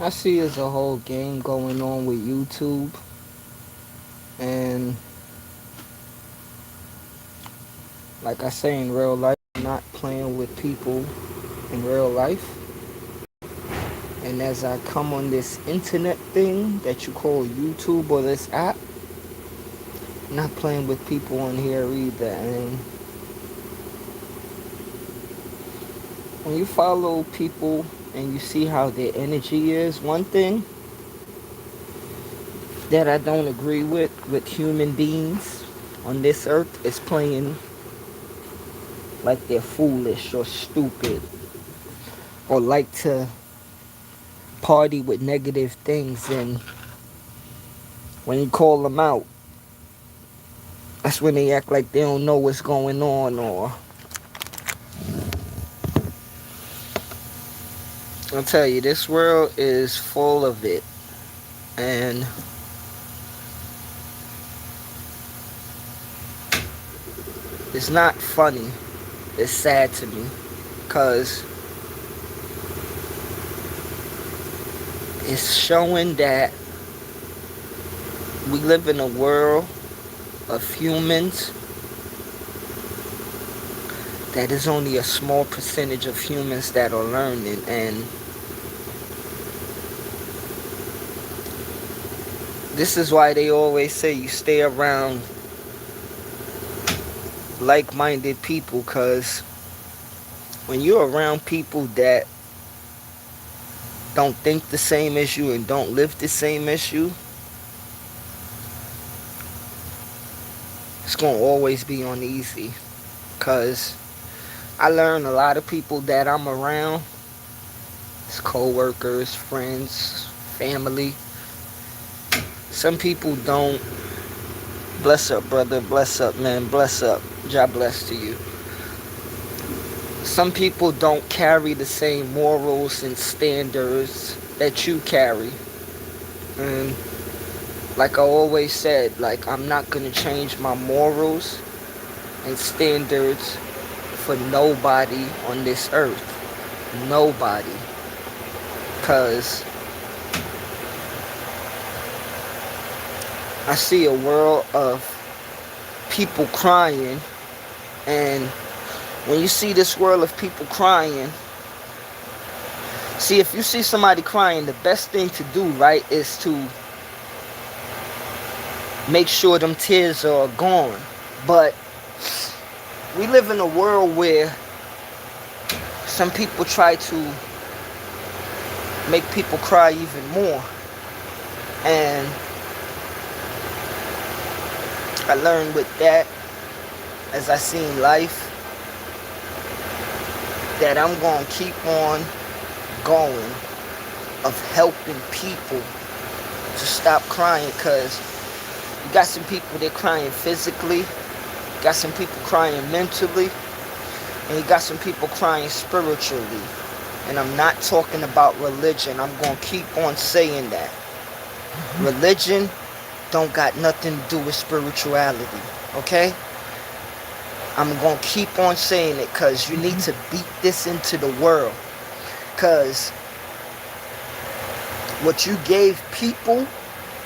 I see there's a whole game going on with YouTube, and like I say in real life, I'm not playing with people in real life. And as I come on this internet thing that you call YouTube or this app, I'm not playing with people on here either. And when you follow people and you see how their energy is, one thing that I don't agree with human beings on this earth is playing like they're foolish or stupid or like to party with negative things, and when you call them out, that's when they act like they don't know what's going on. Or I'll tell you, this world is full of it, and it's not funny. It's sad to me because it's showing that we live in a world of humans that is only a small percentage of humans that are learning. And this is why they always say you stay around like-minded people, because when you're around people that don't think the same as you and don't live the same as you, it's going to always be uneasy. Because I learn a lot of people that I'm around, it's co-workers, friends, family. Some people don't. Bless up, brother. Bless up, man. Bless up. God bless to you. Some people don't carry the same morals and standards that you carry. And like I always said, like, I'm not going to change my morals and standards for nobody on this earth. Nobody. Because I see a world of people crying, and when you see this world of people crying, see, if you see somebody crying, the best thing to do, right, is to make sure them tears are gone. But we live in a world where some people try to make people cry even more. And I learned with that, as I seen life, that I'm going to keep on going of helping people to stop crying. Because you got some people, they're crying physically, you got some people crying mentally, and you got some people crying spiritually. And I'm not talking about religion. I'm going to keep on saying that. Religion don't got nothing to do with spirituality, okay? I'm going to keep on saying it because you need to beat this into the world. Because what you gave people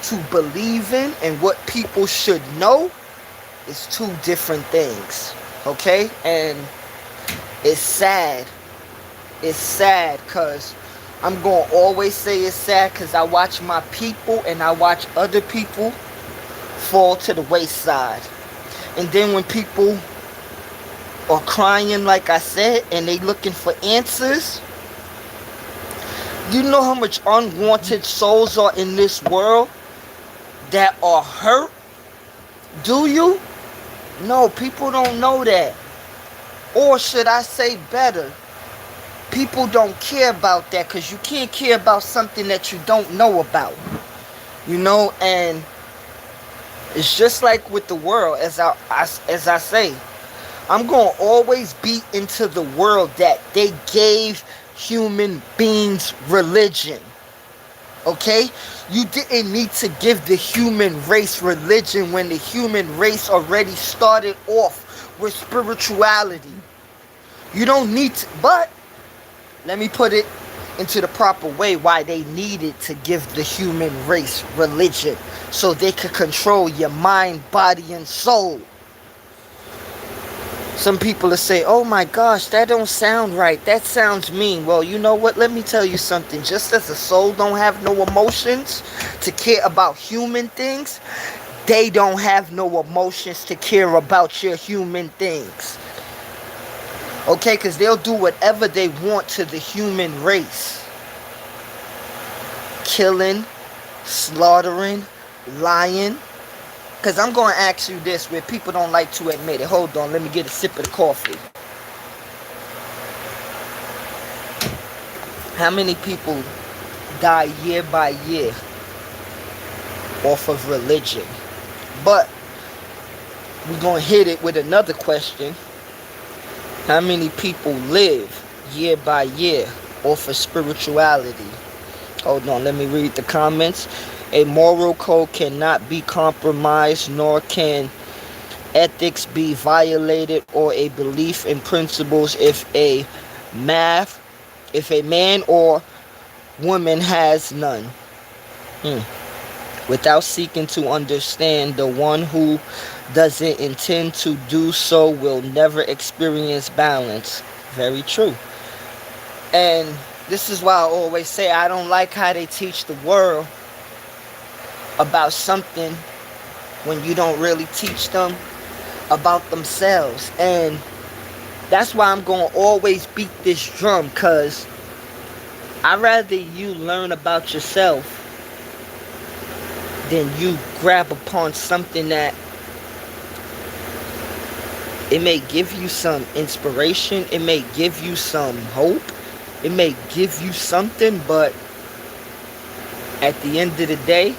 to believe in and what people should know is two different things, okay? And it's sad. It's sad because I'm going to always say it's sad because I watch my people and I watch other people fall to the wayside. And then when people are crying, like I said, and they looking for answers, you know how much unwanted souls are in this world that are hurt? Do you? No, people don't know that. Or should I say better, people don't care about that, because you can't care about something that you don't know about. You know, and it's just like with the world, as I say, I'm going to always beat into the world that they gave human beings religion. Okay? You didn't need to give the human race religion when the human race already started off with spirituality. You don't need to, but let me put it into the proper way why they needed to give the human race religion, so they could control your mind, body, and soul. Some people will say, oh my gosh, that don't sound right, that sounds mean. Well, you know what, let me tell you something. Just as a soul don't have no emotions to care about human things, they don't have no emotions to care about your human things. Okay, because they'll do whatever they want to the human race. Killing, slaughtering, lying. Because I'm going to ask you this where people don't like to admit it. Hold on, let me get a sip of the coffee. How many people die year by year off of religion? But we're going to hit it with another question. How many people live year by year off of spirituality? Hold on, let me read the comments. A moral code cannot be compromised, nor can ethics be violated, or a belief in principles if a man or woman has none. Without seeking to understand, the one who doesn't intend to do so will never experience balance. Very true. And this is why I always say I don't like how they teach the world about something when you don't really teach them about themselves. And that's why I'm going to always beat this drum, because I'd rather you learn about yourself than you grab upon something that it may give you some inspiration, it may give you some hope, it may give you something, but at the end of the day,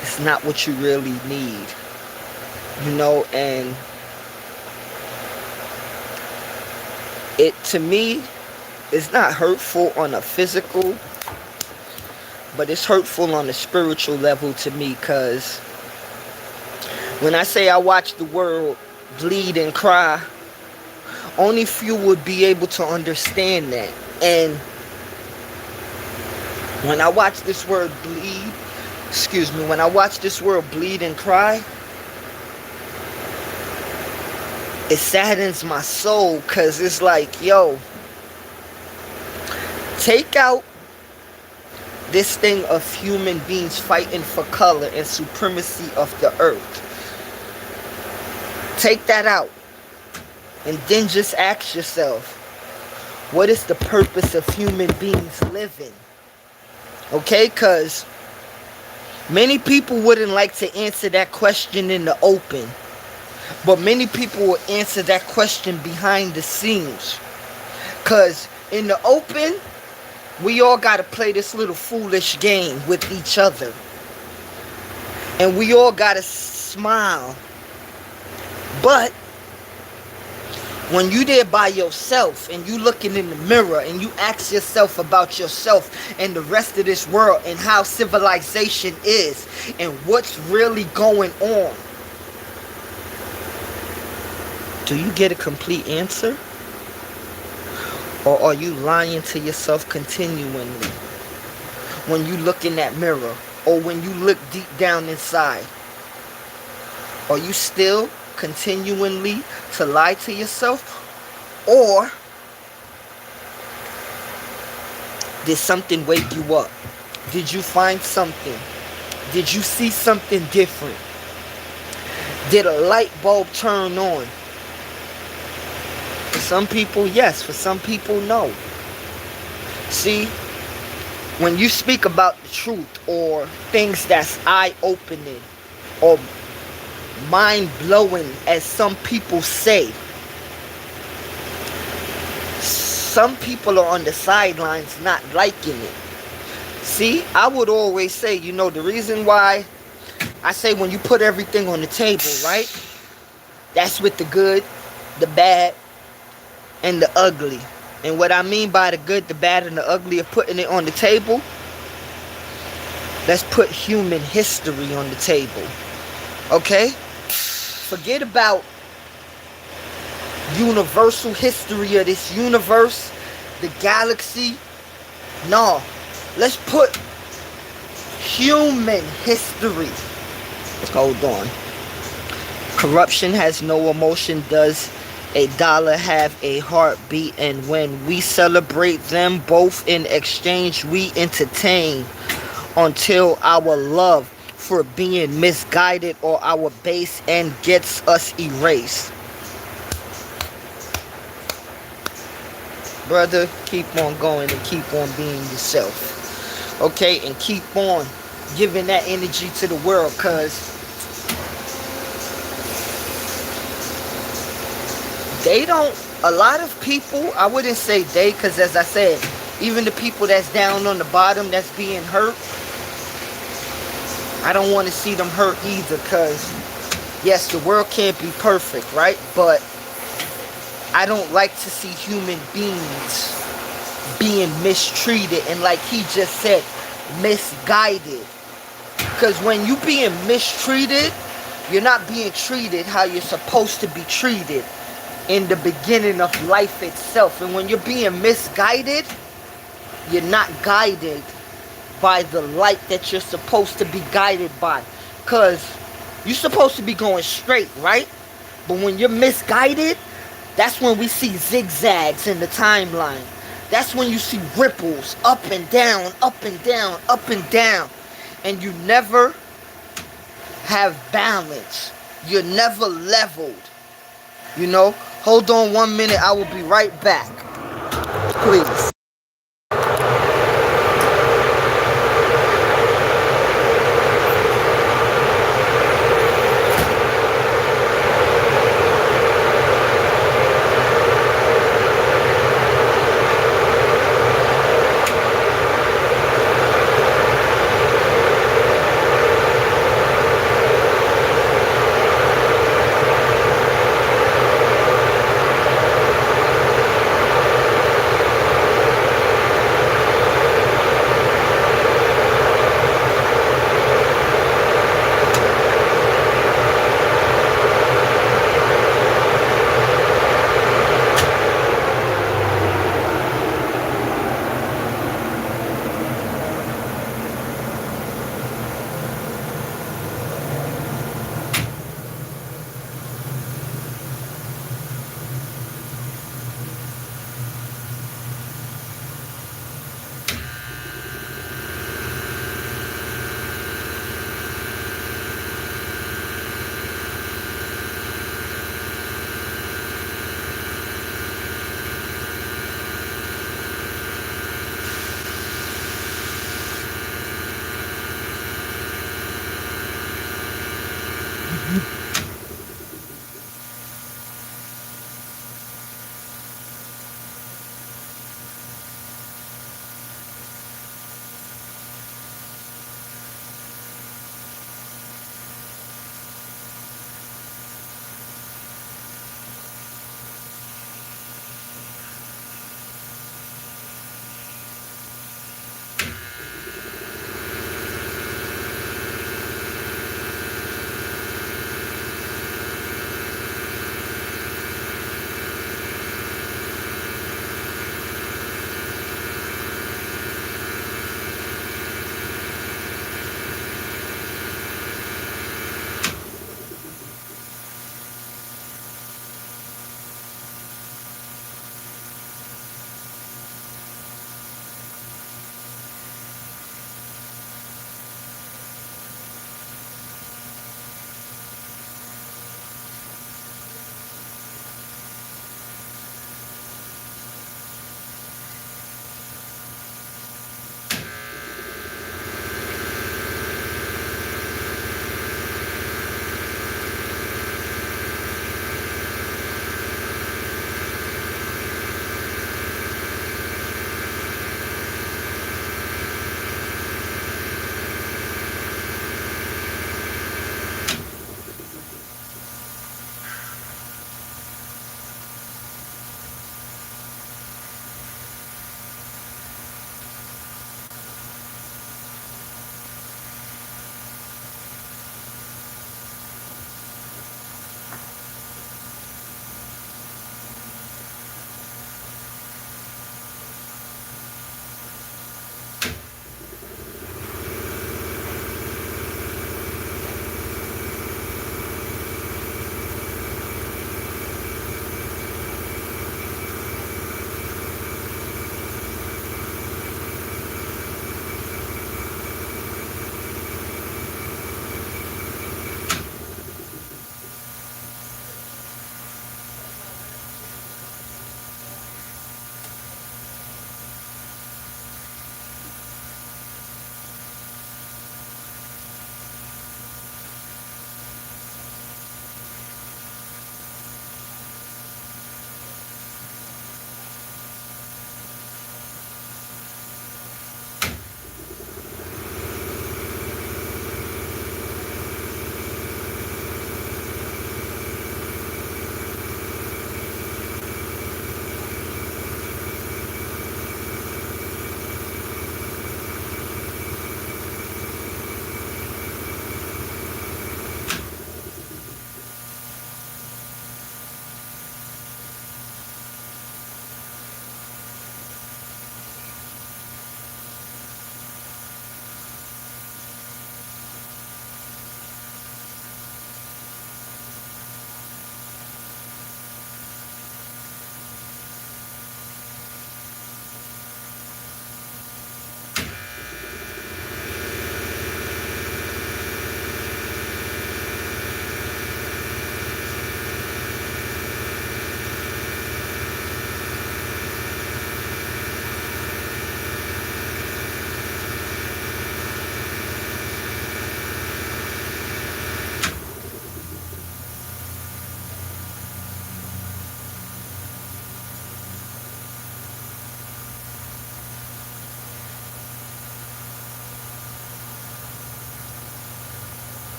it's not what you really need, you know. And it, to me, is not hurtful on a physical, but it's hurtful on a spiritual level to me, because when I say I watch the world bleed and cry, only few would be able to understand that. And when I watch this world bleed, when I watch this world bleed and cry, it saddens my soul, because it's like, yo, take out this thing of human beings fighting for color and supremacy of the earth. Take that out, and then just ask yourself, what is the purpose of human beings living? Okay, because many people wouldn't like to answer that question in the open, but many people will answer that question behind the scenes. Because in the open, we all got to play this little foolish game with each other. And we all got to smile. But when you there by yourself and you looking in the mirror and you ask yourself about yourself and the rest of this world and how civilization is and what's really going on, do you get a complete answer? Or are you lying to yourself continually when you look in that mirror, or when you look deep down inside? Are you still continually to lie to yourself? Or did something wake you up? Did you find something? Did you see something different? Did a light bulb turn on? For some people, yes. For some people, no. See, when you speak about the truth or things that's eye-opening or mind-blowing, as some people say, some people are on the sidelines not liking it. See, I would always say, you know, the reason why I say when you put everything on the table, right? That's with the good, the bad, and the ugly. And what I mean by the good, the bad, and the ugly of putting it on the table, let's put human history on the table. Okay? Forget about universal history of this universe, the galaxy. No, let's put human history. Hold on. Corruption has no emotion. Does a dollar have a heartbeat? And when we celebrate them both in exchange, we entertain until our love for being misguided or our base end gets us erased. Brother, keep on going and keep on being yourself. Okay, and keep on giving that energy to the world, cause they don't, a lot of people, I wouldn't say they, because as I said, even the people that's down on the bottom that's being hurt, I don't want to see them hurt either, because yes, the world can't be perfect, right? But I don't like to see human beings being mistreated and, like he just said, misguided. Because when you being mistreated, you're not being treated how you're supposed to be treated in the beginning of life itself. And when you're being misguided, you're not guided by the light that you're supposed to be guided by. Because you're supposed to be going straight, right? But when you're misguided, that's when we see zigzags in the timeline. That's when you see ripples up and down, up and down, up and down. And you never have balance. You're never leveled. You know? Hold on 1 minute. I will be right back. Please.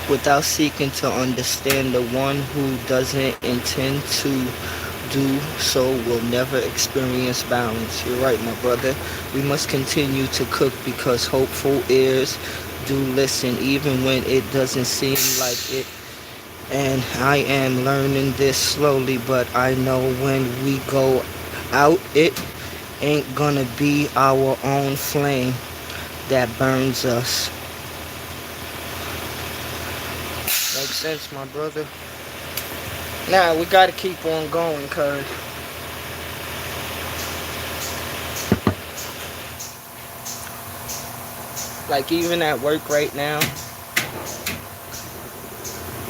without seeking to understand. The one who doesn't intend to do so will never experience balance. You're right, my brother. We must continue to cook because hopeful ears do listen even when it doesn't seem like it. And I am learning this slowly, but I know when we go out, it ain't gonna be our own flame that burns us. Makes sense, my brother. Now, we gotta keep on going, cuz like even at work right now,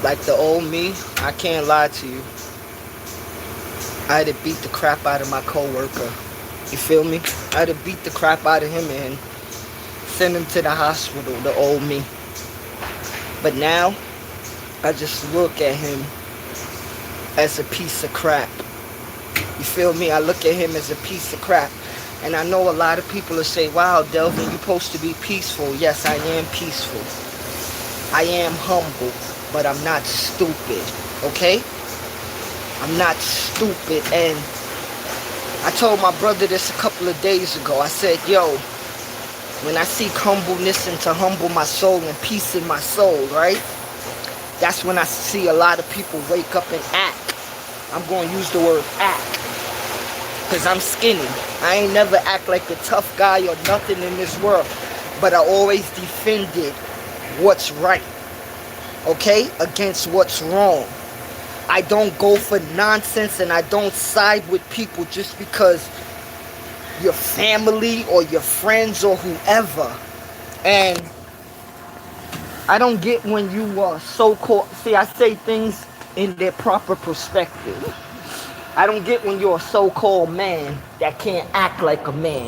like the old me, I can't lie to you. I had to beat the crap out of my coworker. You feel me? I had to beat the crap out of him and send him to the hospital, the old me. But now, I just look at him as a piece of crap. You feel me? I look at him as a piece of crap. And I know a lot of people will say, wow, Delvin, you're supposed to be peaceful. Yes, I am peaceful. I am humble, but I'm not stupid, okay? I'm not stupid. And I told my brother this a couple of days ago. I said, yo, when I seek humbleness and to humble my soul and peace in my soul, right? That's when I see a lot of people wake up and act. I'm going to use the word act. Because I'm skinny. I ain't never act like a tough guy or nothing in this world. But I always defended what's right. Okay? Against what's wrong. I don't go for nonsense and I don't side with people just because your family or your friends or whoever. And I don't get when you are so-called... See, I say things in their proper perspective. I don't get when you're a so-called man that can't act like a man.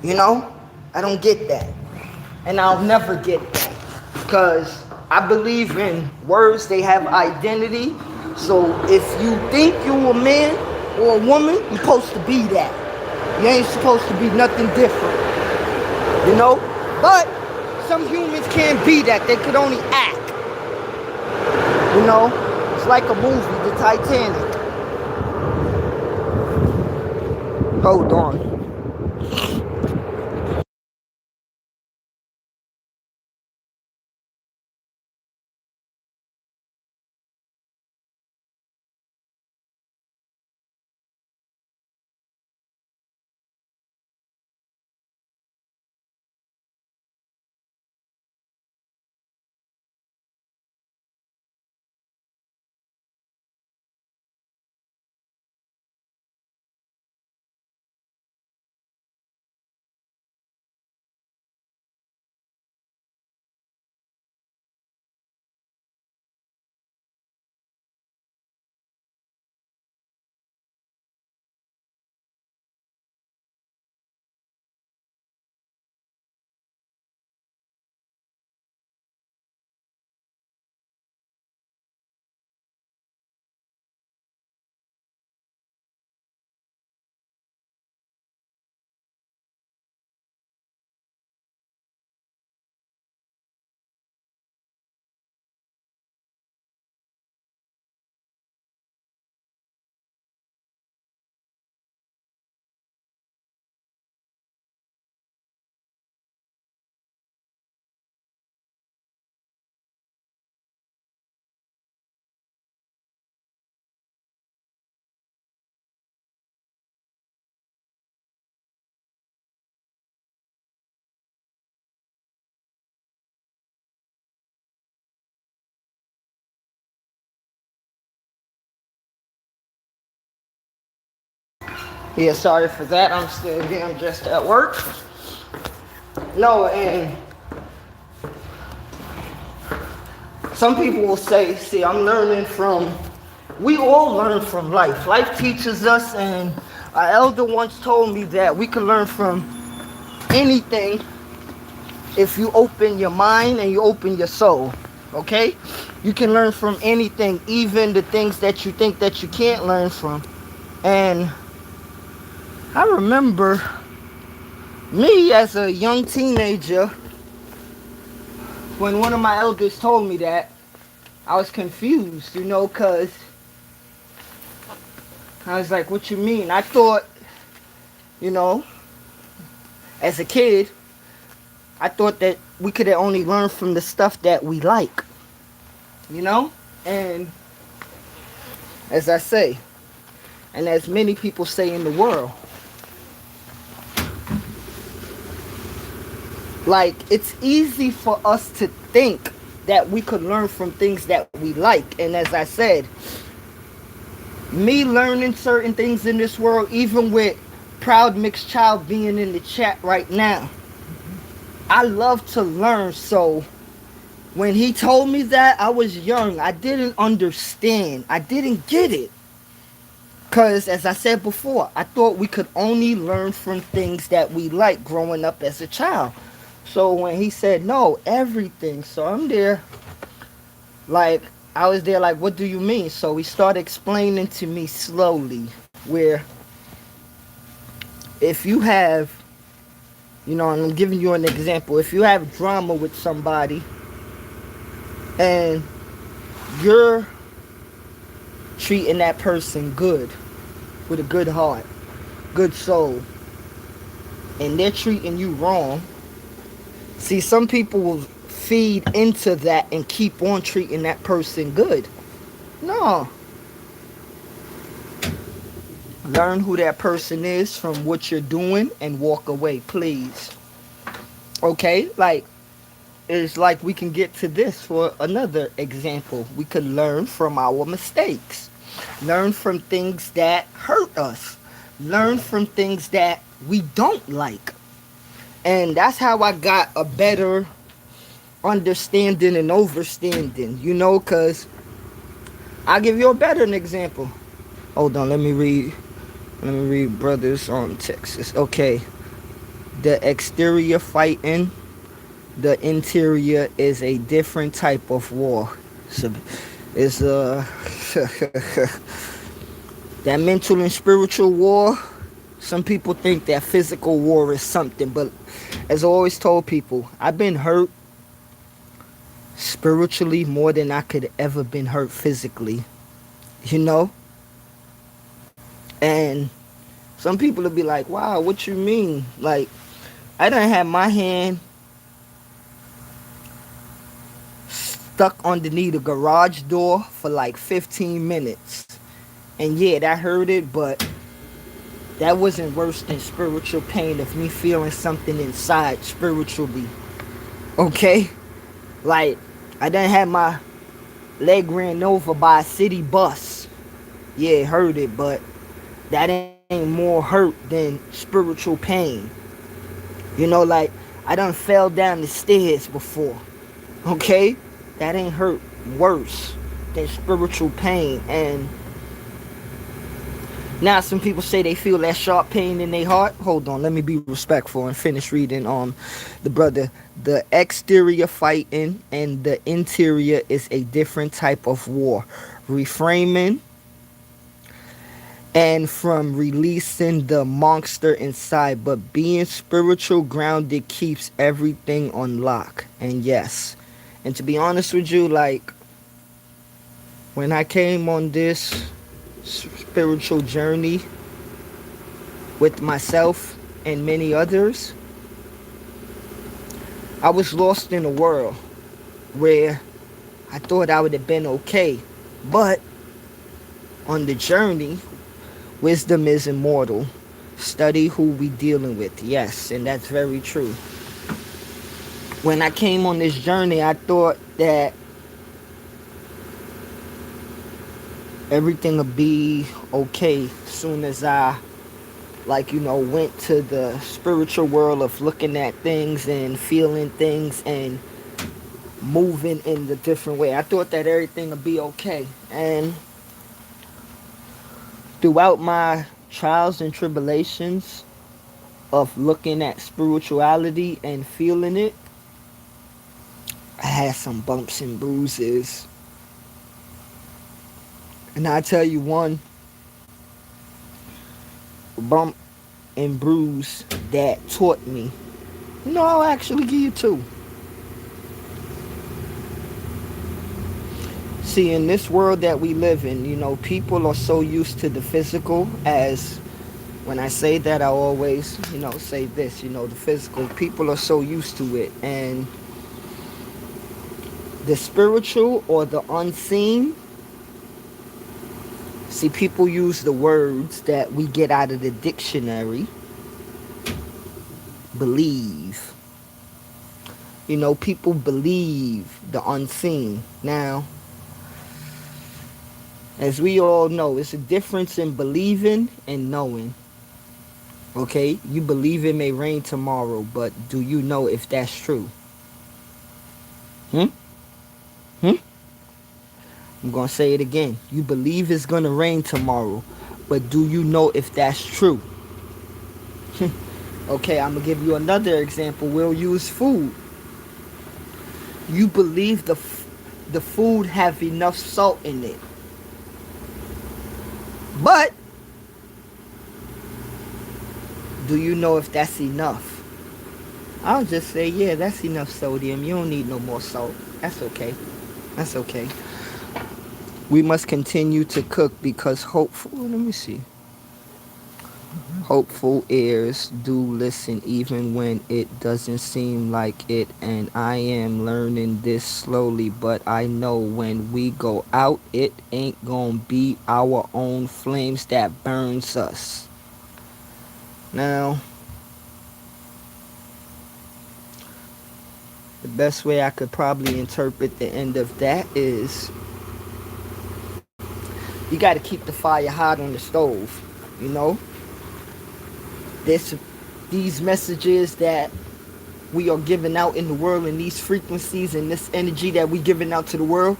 You know? I don't get that. And I'll never get that. Because I believe in words, they have identity. So if you think you're a man or a woman, you're supposed to be that. You ain't supposed to be nothing different. You know? But some humans can't be that. They could only act. You know? It's like a movie, the Titanic. Hold on. Yeah, sorry for that. I'm still here. I'm just at work. No, and some people will say, see, I'm learning from, we all learn from life. Life teaches us, and our elder once told me that we can learn from anything if you open your mind and you open your soul, okay? You can learn from anything, even the things that you think that you can't learn from. And I remember me as a young teenager when one of my elders told me that, I was confused, because I was like, what you mean? I thought, you know, as a kid, I thought that we could only learn from the stuff that we like, And as I say, and as many people say in the world, like, it's easy for us to think that we could learn from things that we like. And as I said, me learning certain things in this world, even with Proud Mixed Child being in the chat right now, I love to learn. So when he told me that, I was young. I didn't understand. I didn't get it. Because, as I said before, I thought we could only learn from things that we like growing up as a child. So when he said, no, everything. So I'm there, like, I was there like, what do you mean? So he started explaining to me slowly where if you have, and I'm giving you an example. If you have drama with somebody and you're treating that person good, with a good heart, good soul, and they're treating you wrong, see, some people will feed into that and keep on treating that person good. No. Learn who that person is from what you're doing and walk away, please. Okay? Like, it's like we can get to this for another example. We could learn from our mistakes. Learn from things that hurt us. Learn from things that we don't like. And that's how I got a better understanding and overstanding, because I'll give you a better example. Hold on, let me read Brothers on Texas. Okay. The exterior fighting, the interior is a different type of war. It's that mental and spiritual war. Some people think that physical war is something, but as I always told people, I've been hurt spiritually more than I could ever been hurt physically, and some people will be like, wow, what you mean? Like, I done had my hand stuck underneath a garage door for like 15 minutes, and yeah, that hurted, but that wasn't worse than spiritual pain of me feeling something inside spiritually. Okay? Like, I done had my leg ran over by a city bus. Yeah, it hurted, but that ain't more hurt than spiritual pain. Like, I done fell down the stairs before. Okay? That ain't hurt worse than spiritual pain. And now some people say they feel that sharp pain in their heart. Hold on, let me be respectful and finish reading the brother. The exterior fighting and the interior is a different type of war. Reframing and from releasing the monster inside, but being spiritual grounded keeps everything on lock. And yes, and to be honest with you, like, when I came on this spiritual journey with myself and many others, I was lost in a world where I thought I would have been okay. But on the journey, wisdom is immortal. Study who we dealing with. Yes, and that's very true. When I came on this journey, I thought that everything would be okay as soon as I, went to the spiritual world of looking at things and feeling things and moving in the different way. I thought that everything would be okay. And throughout my trials and tribulations of looking at spirituality and feeling it, I had some bumps and bruises. And I tell you, one bump and bruise that taught me. I'll actually give you two. See, in this world that we live in, people are so used to the physical. As when I say that, I always, say this, the physical. People are so used to it. And the spiritual or the unseen, see, people use the words that we get out of the dictionary. Believe. People believe the unseen. Now, as we all know, it's a difference in believing and knowing. Okay? You believe it may rain tomorrow, but do you know if that's true? Hmm? Hmm? I'm going to say it again. You believe it's going to rain tomorrow, but do you know if that's true? Okay, I'm going to give you another example. We'll use food. You believe the food have enough salt in it. But do you know if that's enough? I'll just say, yeah, that's enough sodium. You don't need no more salt. That's okay. That's okay. We must continue to cook because let me see. Hopeful ears do listen even when it doesn't seem like it, and I am learning this slowly, but I know when we go out, it ain't gonna be our own flames that burns us. Now, the best way I could probably interpret the end of that is you got to keep the fire hot on the stove, you know? These messages that we are giving out in the world, and these frequencies and this energy that we giving out to the world,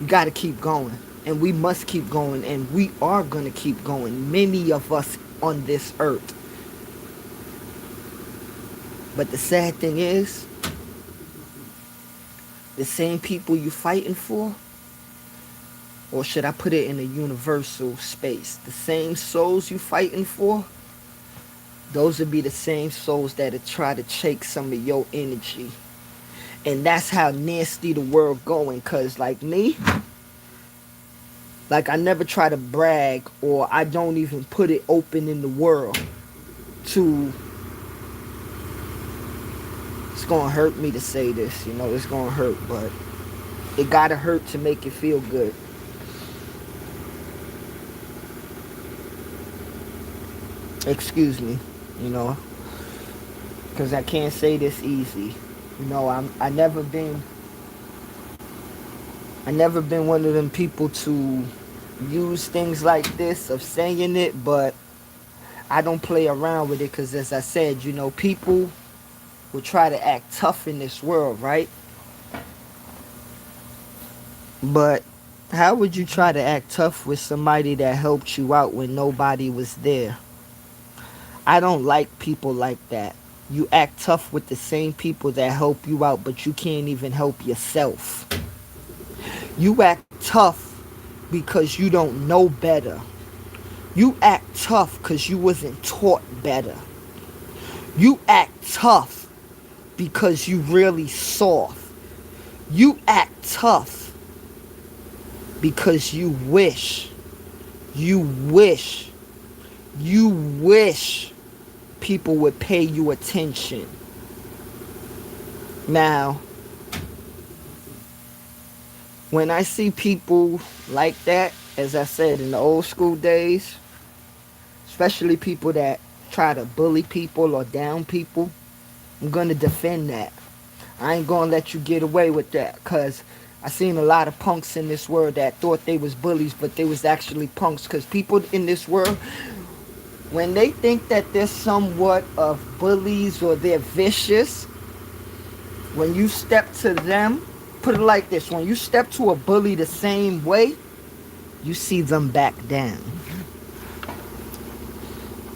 you got to keep going, and we must keep going, and we are going to keep going, many of us on this earth. But the sad thing is, the same people you fighting for, or should I put it in a universal space, the same souls you fighting for, those would be the same souls that would try to take some of your energy. And that's how nasty the world going. Cause like me, like I never try to brag, or I don't even put it open in the world to, it's gonna hurt me to say this, it's gonna hurt, but it gotta hurt to make it feel good. Excuse me, because I can't say this easy. I never been one of them people to use things like this of saying it, but I don't play around with it because, as I said, people will try to act tough in this world, right? But how would you try to act tough with somebody that helped you out when nobody was there? I don't like people like that. You act tough with the same people that help you out, but you can't even help yourself. You act tough because you don't know better. You act tough because you wasn't taught better. You act tough because you really soft. You act tough because you wish people would pay you attention. Now, when I see people like that, as I said, in the old school days, especially people that try to bully people or down people, I'm going to defend that. I ain't going to let you get away with that, because I seen a lot of punks in this world that thought they was bullies, but they was actually punks, because people in this world, when they think that they're somewhat of bullies or they're vicious, when you step to them, put it like this, when you step to a bully the same way, you see them back down.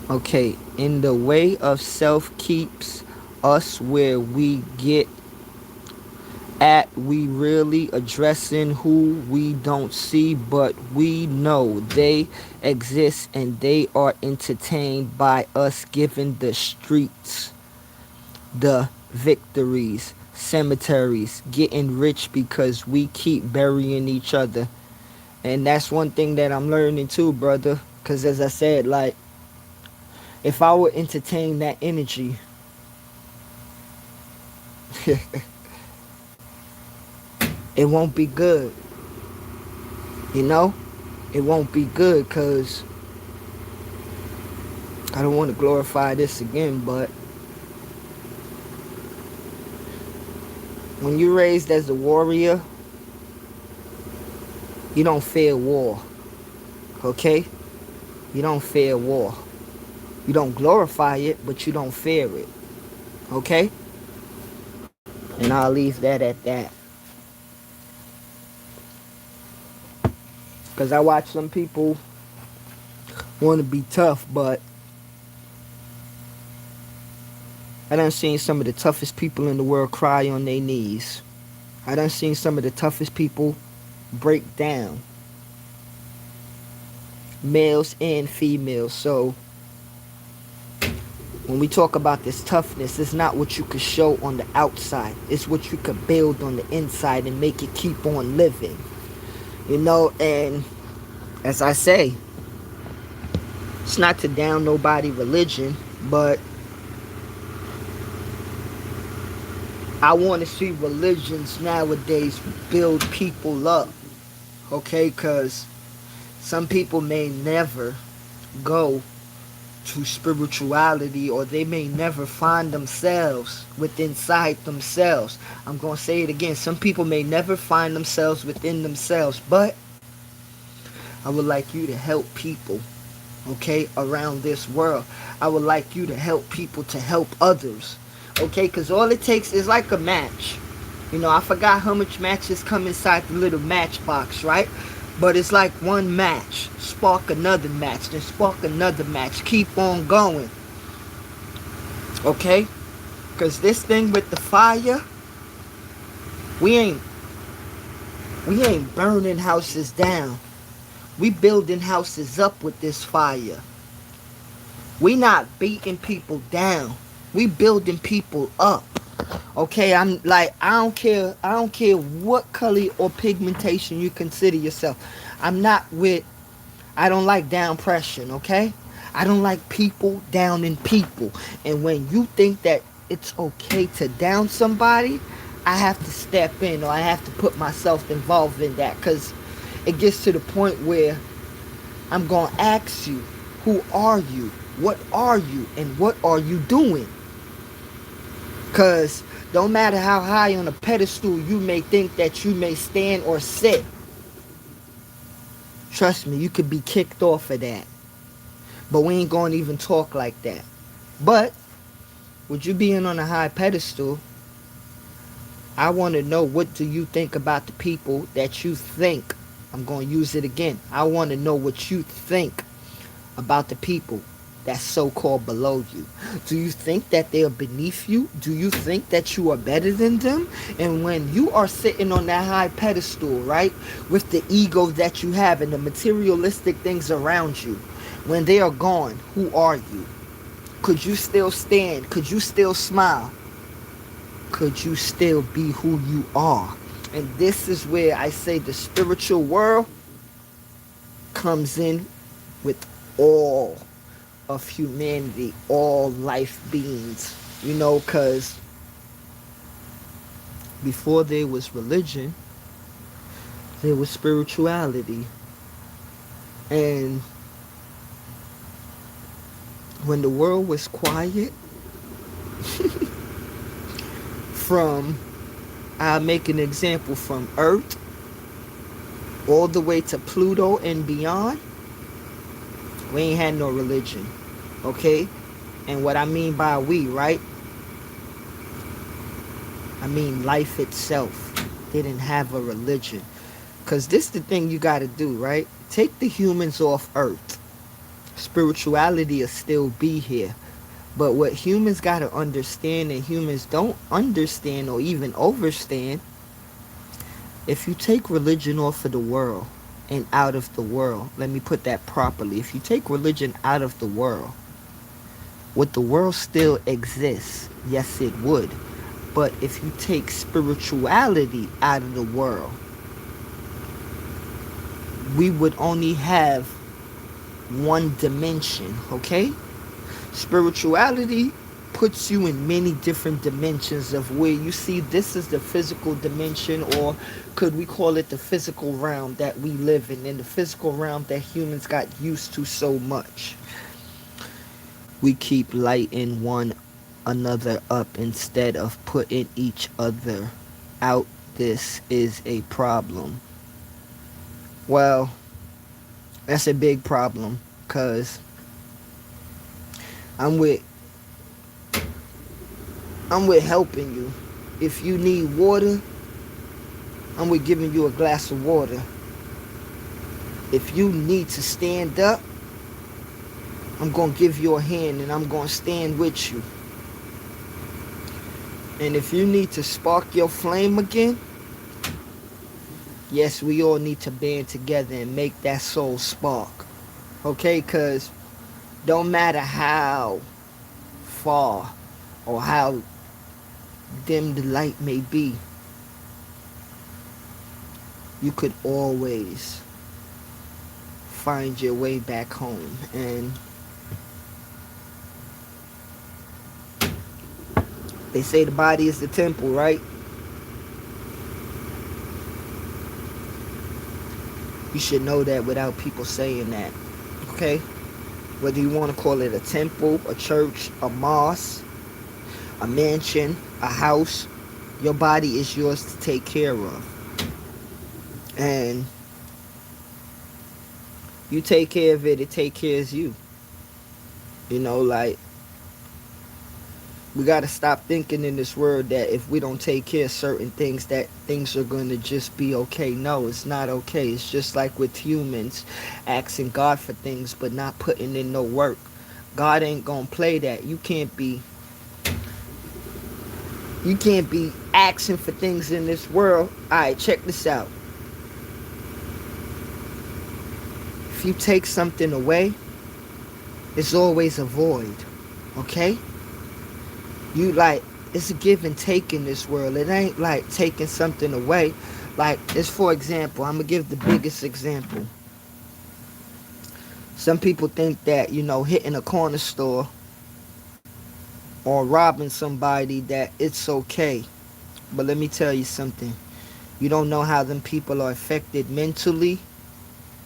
Okay, in the way of self keeps us where we get at, we really addressing who we don't see, but we know they exist and they are entertained by us giving the streets the victories. cemeteries, getting rich because we keep burying each other. And that's one thing that I'm learning too, brother. Because as I said, like, if I would entertain that energy, it won't be good. You know? It won't be good because I don't want to glorify this again, but when you're raised as a warrior, you don't fear war. Okay? You don't fear war. You don't glorify it, but you don't fear it. Okay? And I'll leave that at that. Because I watch some people want to be tough, but I done seen some of the toughest people in the world cry on their knees. I done seen some of the toughest people break down. Males and females. So when we talk about this toughness, it's not what you could show on the outside. It's what you could build on the inside and make it keep on living. You know, and as I say, it's not to down nobody religion, but I want to see religions nowadays build people up. Okay, because some people may never go to spirituality, or they may never find themselves within inside themselves. I'm going to say it again. Some people may never find themselves within themselves, but I would like you to help people, okay, around this world. I would like you to help people to help others, okay, because all it takes is like a match. You know, I forgot how much matches come inside the little matchbox, right? But it's like one match, spark another match, then spark another match, keep on going, okay? Because this thing with the fire, we ain't burning houses down. We building houses up with this fire. We not beating people down. We building people up. Okay, I'm like, I don't care what color or pigmentation you consider yourself. I don't like down pressure, okay? I don't like people downing people. And when you think that it's okay to down somebody, I have to step in, or I have to put myself involved in that, because it gets to the point where I'm going to ask you, who are you? What are you? And what are you doing? Because don't matter how high on a pedestal you may think that you may stand or sit. Trust me, you could be kicked off of that. But we ain't going to even talk like that. But with you being on a high pedestal, I want to know, what do you think about the people that you think? I'm going to use it again. I want to know what you think about the people that's so-called below you. Do you think that they are beneath you? Do you think that you are better than them? And when you are sitting on that high pedestal, right, with the ego that you have and the materialistic things around you, when they are gone, who are you? Could you still stand? Could you still smile? Could you still be who you are? And this is where I say the spiritual world comes in with all of humanity, all life beings, you know, because before there was religion, there was spirituality. And when the world was quiet, from, I'll make an example, from Earth all the way to Pluto and beyond, we ain't had no religion. Okay? And what I mean by we, right? I mean life itself didn't have a religion. Because this is the thing you got to do, right? Take the humans off Earth. Spirituality will still be here. But what humans got to understand, and humans don't understand or even overstand, if you take religion off of the world and out of the world, let me put that properly. If you take religion out of the world, would the world still exist? Yes, it would. But if you take spirituality out of the world, we would only have one dimension, okay? Spirituality puts you in many different dimensions of where you see this is the physical dimension, or could we call it the physical realm that we live in the physical realm that humans got used to so much. We keep lighting one another up instead of putting each other out. This is a problem. Well, that's a big problem, because I'm with I'm with helping you. If you need water, I'm with giving you a glass of water. If you need to stand up, I'm going to give you a hand and I'm going to stand with you. And if you need to spark your flame again, yes, we all need to band together and make that soul spark. Okay? Because don't matter how far or how dim the light may be, you could always find your way back home. And they say the body is the temple, right? You should know that without people saying that. Okay? Whether you want to call it a temple, a church, a mosque, a mansion, a house, your body is yours to take care of. And you take care of it, it take care of you. You know, like, we got to stop thinking in this world that if we don't take care of certain things, that things are going to just be okay. No, it's not okay. It's just like with humans asking God for things but not putting in no work. God ain't going to play that. You can't be asking for things in this world. Alright, check this out. If you take something away, it's always a void. Okay? You like, it's a give and take in this world. It ain't like taking something away. Like, it's, for example, I'm gonna give the biggest example. Some people think that, you know, hitting a corner store or robbing somebody, that it's okay. But let me tell you something. You don't know how them people are affected mentally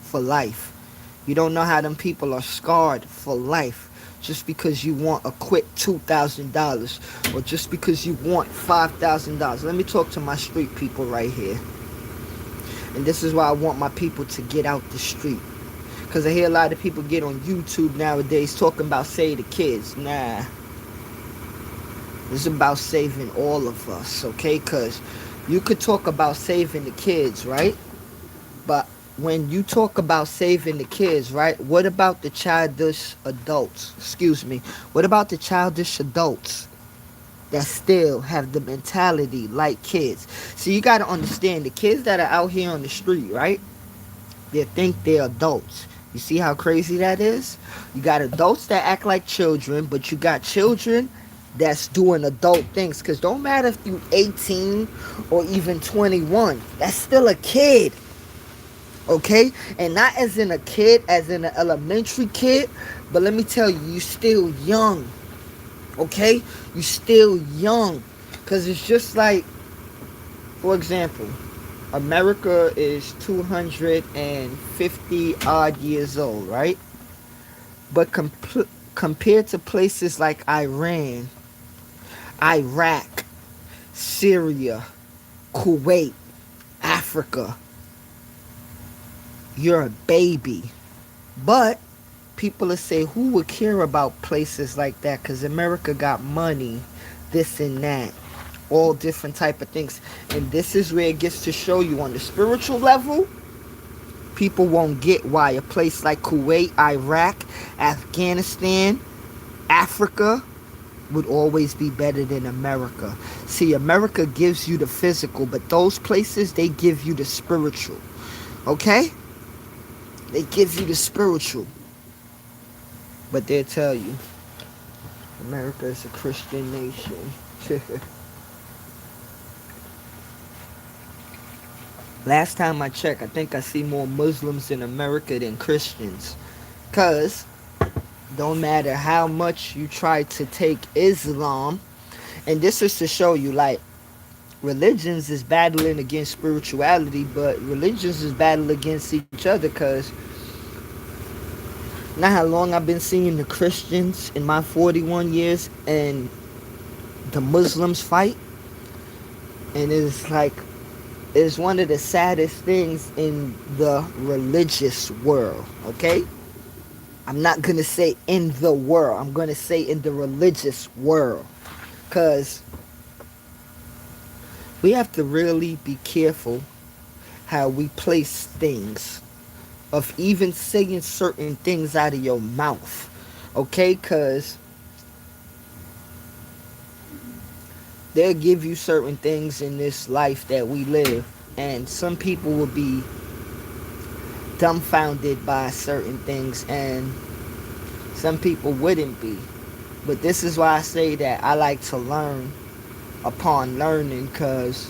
for life. You don't know how them people are scarred for life. Just because you want a quick $2,000 or just because you want $5,000. Let me talk to my street people right here. And this is why I want my people to get out the street. Because I hear a lot of people get on YouTube nowadays talking about save the kids. Nah. It's about saving all of us, okay? Because you could talk about saving the kids, right? But when you talk about saving the kids, right? What about the childish adults? Excuse me. What about the childish adults that still have the mentality like kids? So you got to understand, the kids that are out here on the street, right? They think they're adults. You see how crazy that is? You got adults that act like children, but you got children that's doing adult things. Because don't matter if you 18 or even 21. That's still a kid. Okay? And not as in a kid, as in an elementary kid. But let me tell you, you still young. Okay? You still young. Because it's just like, for example, America is 250 odd years old, right? But compared to places like Iran, Iraq, Syria, Kuwait, Africa, you're a baby. But people will say, who would care about places like that? Because America got money, this and that, all different type of things. And this is where it gets to show you on the spiritual level, people won't get why a place like Kuwait, Iraq, Afghanistan, Africa would always be better than America. See, America gives you the physical, but those places, they give you the spiritual. Okay? They give you the spiritual. But they'll tell you, America is a Christian nation. Last time I checked, I think I see more Muslims in America than Christians. Cause don't matter how much you try to take Islam, and this is to show you, like, religions is battling against spirituality, but religions is battling against each other. Cause not how long I've been seeing the Christians in my 41 years and the Muslims fight, and it's like, it's one of the saddest things in the religious world. Okay, I'm not gonna say in the world, I'm gonna say in the religious world, because we have to really be careful how we place things, of even saying certain things out of your mouth. Okay, because they'll give you certain things in this life that we live, and some people will be dumbfounded by certain things, and some people wouldn't be. But this is why I say that I like to learn upon learning, because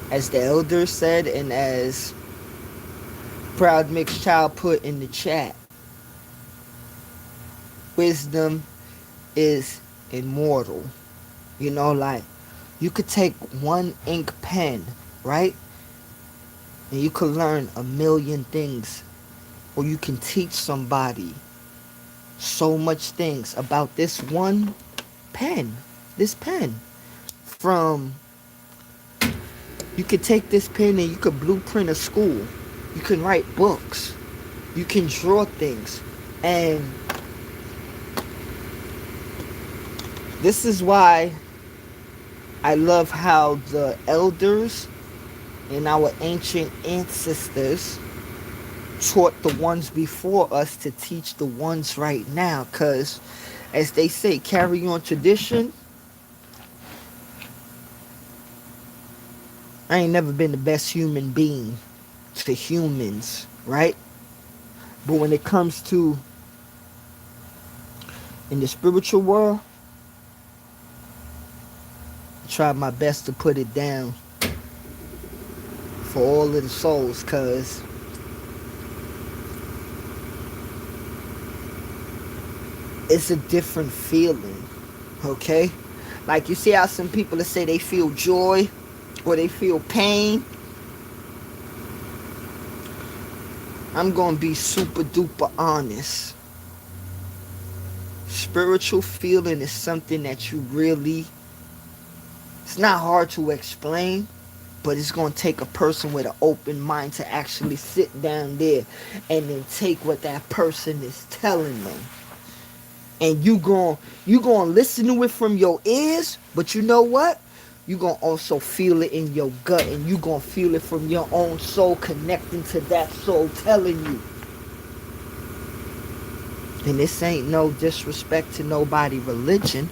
as the elders said, and as Proud Mixed Child put in the chat, wisdom is immortal. You know, like, you could take one ink pen, right? And you could learn a million things. Or you can teach somebody so much things about this one pen. This pen. From, you could take this pen and you could blueprint a school. You can write books. You can draw things. And this is why I love how the elders and our ancient ancestors taught the ones before us to teach the ones right now. Because, as they say, carry on tradition. I ain't never been the best human being to humans, right? But when it comes to in the spiritual world, I try my best to put it down for all of the souls, because it's a different feeling, okay? Like, you see how some people that say they feel joy or they feel pain. I'm gonna be super duper honest. Spiritual feeling is something that you really, it's not hard to explain, but it's going to take a person with an open mind to actually sit down there and then take what that person is telling them. And you going to listen to it from your ears, but you know what? You're going to also feel it in your gut, and you're going to feel it from your own soul, connecting to that soul telling you. And this ain't no disrespect to nobody religion,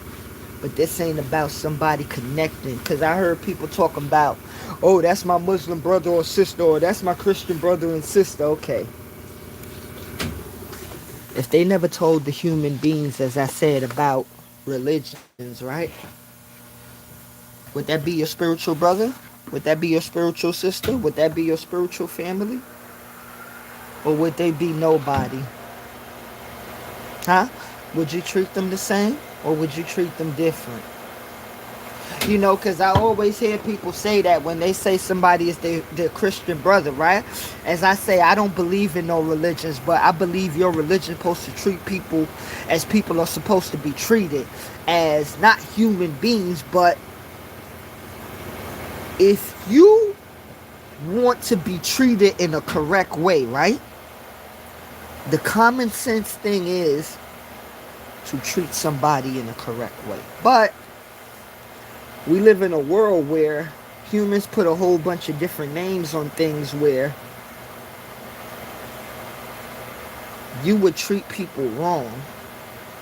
but this ain't about somebody connecting. Because I heard people talking about, oh, that's my Muslim brother or sister, or that's my Christian brother and sister. Okay. If they never told the human beings, as I said, about religions, right? Would that be your spiritual brother? Would that be your spiritual sister? Would that be your spiritual family? Or would they be nobody? Huh? Would you treat them the same? Or would you treat them different? You know, because I always hear people say that when they say somebody is their Christian brother, right? As I say, I don't believe in no religions, but I believe your religion is supposed to treat people as people are supposed to be treated, as not human beings. But if you want to be treated in a correct way, right? The common sense thing is to treat somebody in a correct way. But we live in a world where humans put a whole bunch of different names on things, where you would treat people wrong,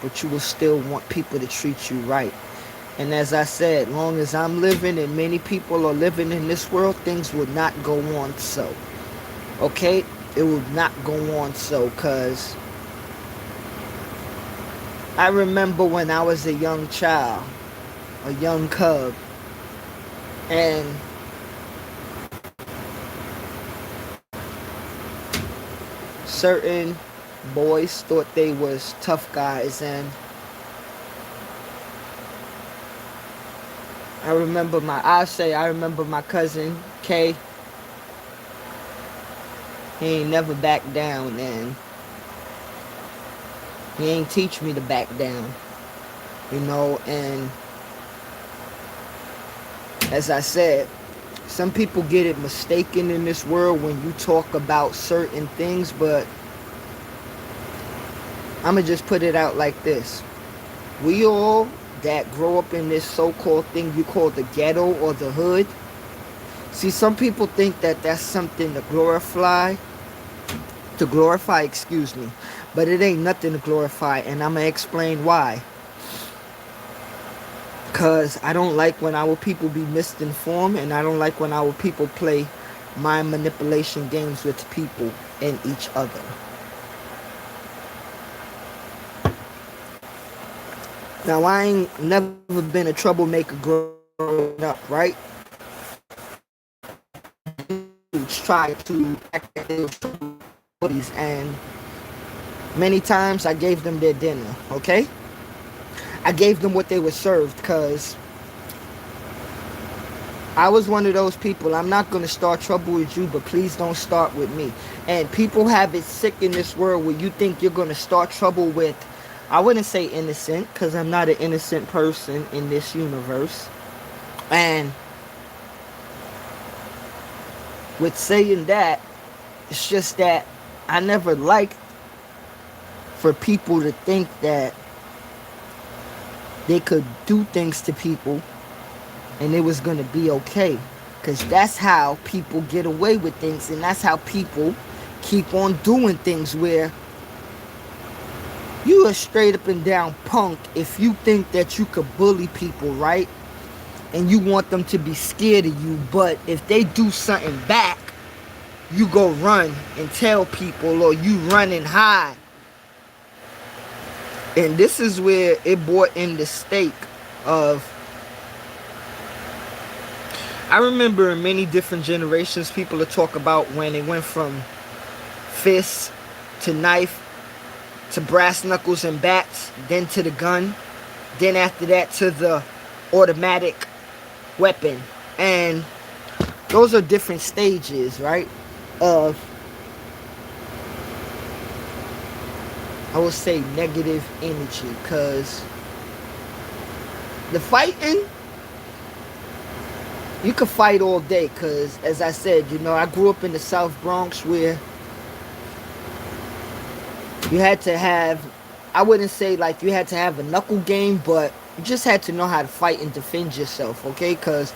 but you will still want people to treat you right. And as I said, long as I'm living and many people are living in this world, things will not go on so. Okay? It will not go on so, because I remember when I was a young child, a young cub, and certain boys thought they was tough guys, and I remember my cousin K. He ain't never backed down, and he ain't teach me to back down, and as I said, some people get it mistaken in this world when you talk about certain things, but I'ma just put it out like this. We all that grow up in this so-called thing you call the ghetto or the hood, see, some people think that that's something to glorify, but it ain't nothing to glorify, and I'm gonna explain why. Because I don't like when our people be misinformed, and I don't like when our people play mind manipulation games with people and each other. Now, I ain't never been a troublemaker growing up, right? Try to act like they were troublemaker, and many times I gave them their dinner, okay? I gave them what they were served, because I was one of those people. I'm not going to start trouble with you, but please don't start with me. And people have it sick in this world where you think you're going to start trouble with, I wouldn't say innocent, because I'm not an innocent person in this universe. And with saying that, it's just that I never liked for people to think that they could do things to people and it was going to be okay. Because that's how people get away with things, and that's how people keep on doing things, where you are straight up and down punk if you think that you could bully people, right? And you want them to be scared of you, but if they do something back, you go run and tell people, or you run and hide. And this is where it brought in the stake of, I remember in many different generations, people will talk about when it went from fists to knife to brass knuckles and bats, then to the gun, then after that to the automatic weapon. And those are different stages, right, of, I would say, negative energy. Because the fighting, you could fight all day, because as I said, I grew up in the South Bronx, where you had to have, I wouldn't say like you had to have a knuckle game, but you just had to know how to fight and defend yourself, okay? Because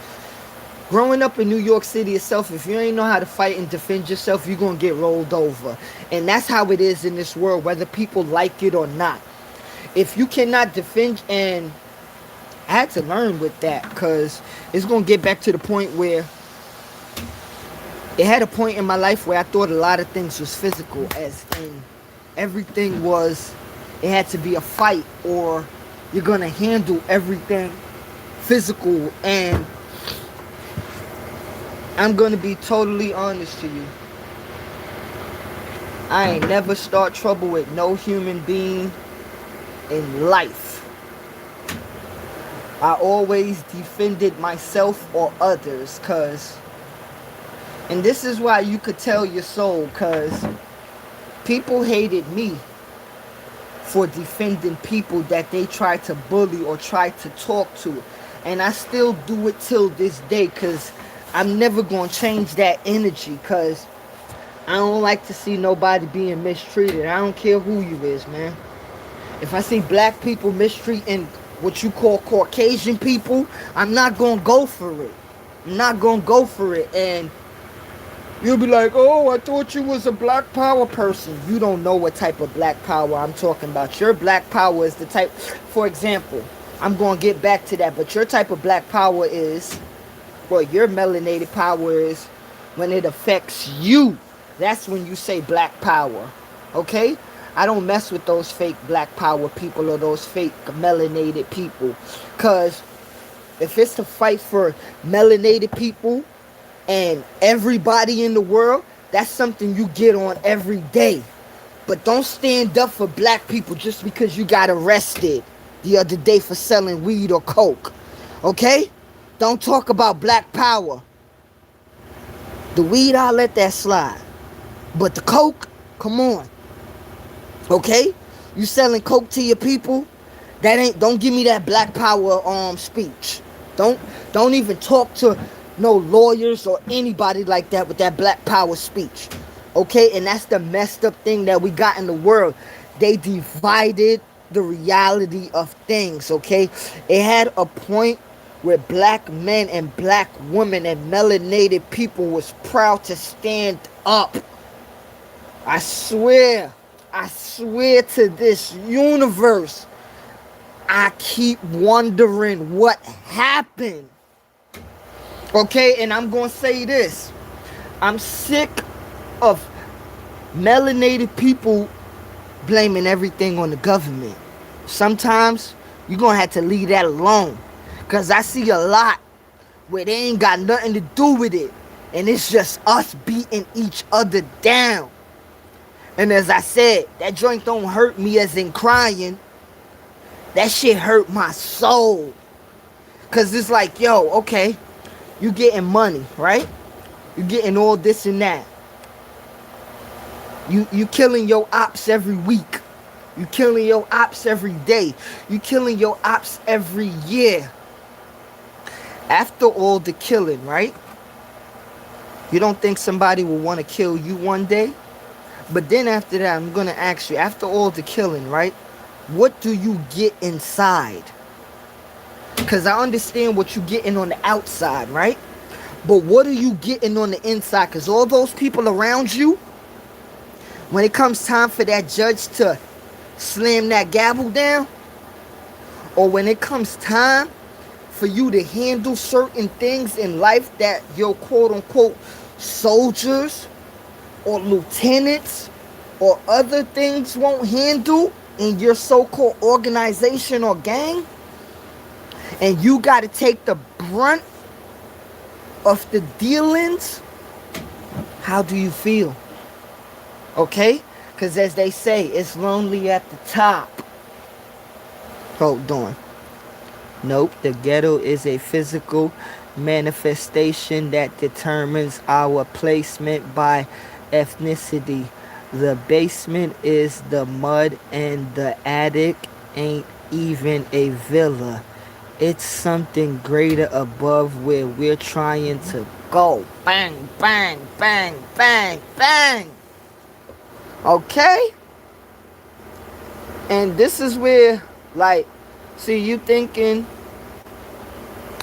growing up in New York City itself, if you ain't know how to fight and defend yourself, you're going to get rolled over. And that's how it is in this world, whether people like it or not. If you cannot defend, and I had to learn with that, because it's going to get back to the point where it had a point in my life where I thought a lot of things was physical, as in everything was, it had to be a fight, or you're going to handle everything physical. And I'm going to be totally honest to you. I ain't never start trouble with no human being in life. I always defended myself or others, cause, and this is why you could tell your soul, cause people hated me for defending people that they tried to bully or tried to talk to. And I still do it till this day, cause I'm never gonna change that energy, cause I don't like to see nobody being mistreated. I don't care who you is, man. If I see black people mistreating what you call Caucasian people, I'm not gonna go for it. I'm not gonna go for it. And you'll be like, oh, I thought you was a black power person. You don't know what type of black power I'm talking about. Your black power is the type, for example, I'm gonna get back to that, but your type of black power is, well, your melanated power is when it affects you. That's when you say black power. Okay? I don't mess with those fake black power people or those fake melanated people. Because if it's to fight for melanated people and everybody in the world, that's something you get on every day. But don't stand up for black people just because you got arrested the other day for selling weed or coke. Okay? Don't talk about black power. The weed, I'll let that slide. But the coke, come on. Okay? You selling coke to your people? Don't give me that black power speech. Don't even talk to no lawyers or anybody like that with that black power speech. Okay? And that's the messed up thing that we got in the world. They divided the reality of things, okay? It had a point where black men and black women and melanated people was proud to stand up. I swear to this universe, I keep wondering what happened. Okay, and I'm going to say this. I'm sick of melanated people blaming everything on the government. Sometimes you're going to have to leave that alone. Because I see a lot where they ain't got nothing to do with it. And it's just us beating each other down. And as I said, that joint don't hurt me as in crying. That shit hurt my soul. Because it's like, yo, okay, you getting money, right? You getting all this and that. You killing your ops every week. You killing your ops every day. You killing your ops every year. After all the killing, right? You don't think somebody will want to kill you one day? But then after that, I'm going to ask you, after all the killing, right? What do you get inside? Because I understand what you're getting on the outside, right? But what are you getting on the inside? Because all those people around you, when it comes time for that judge to slam that gavel down, or when it comes time for you to handle certain things in life that your quote-unquote soldiers or lieutenants or other things won't handle in your so-called organization or gang, and you got to take the brunt of the dealings, how do you feel? Okay? Because as they say, it's lonely at the top. Hold on. Nope, the ghetto is a physical manifestation that determines our placement by ethnicity. The basement is the mud and the attic ain't even a villa. It's something greater above where we're trying to go. Bang, bang, bang, bang, bang. Okay? And this is where, like, see, you thinking,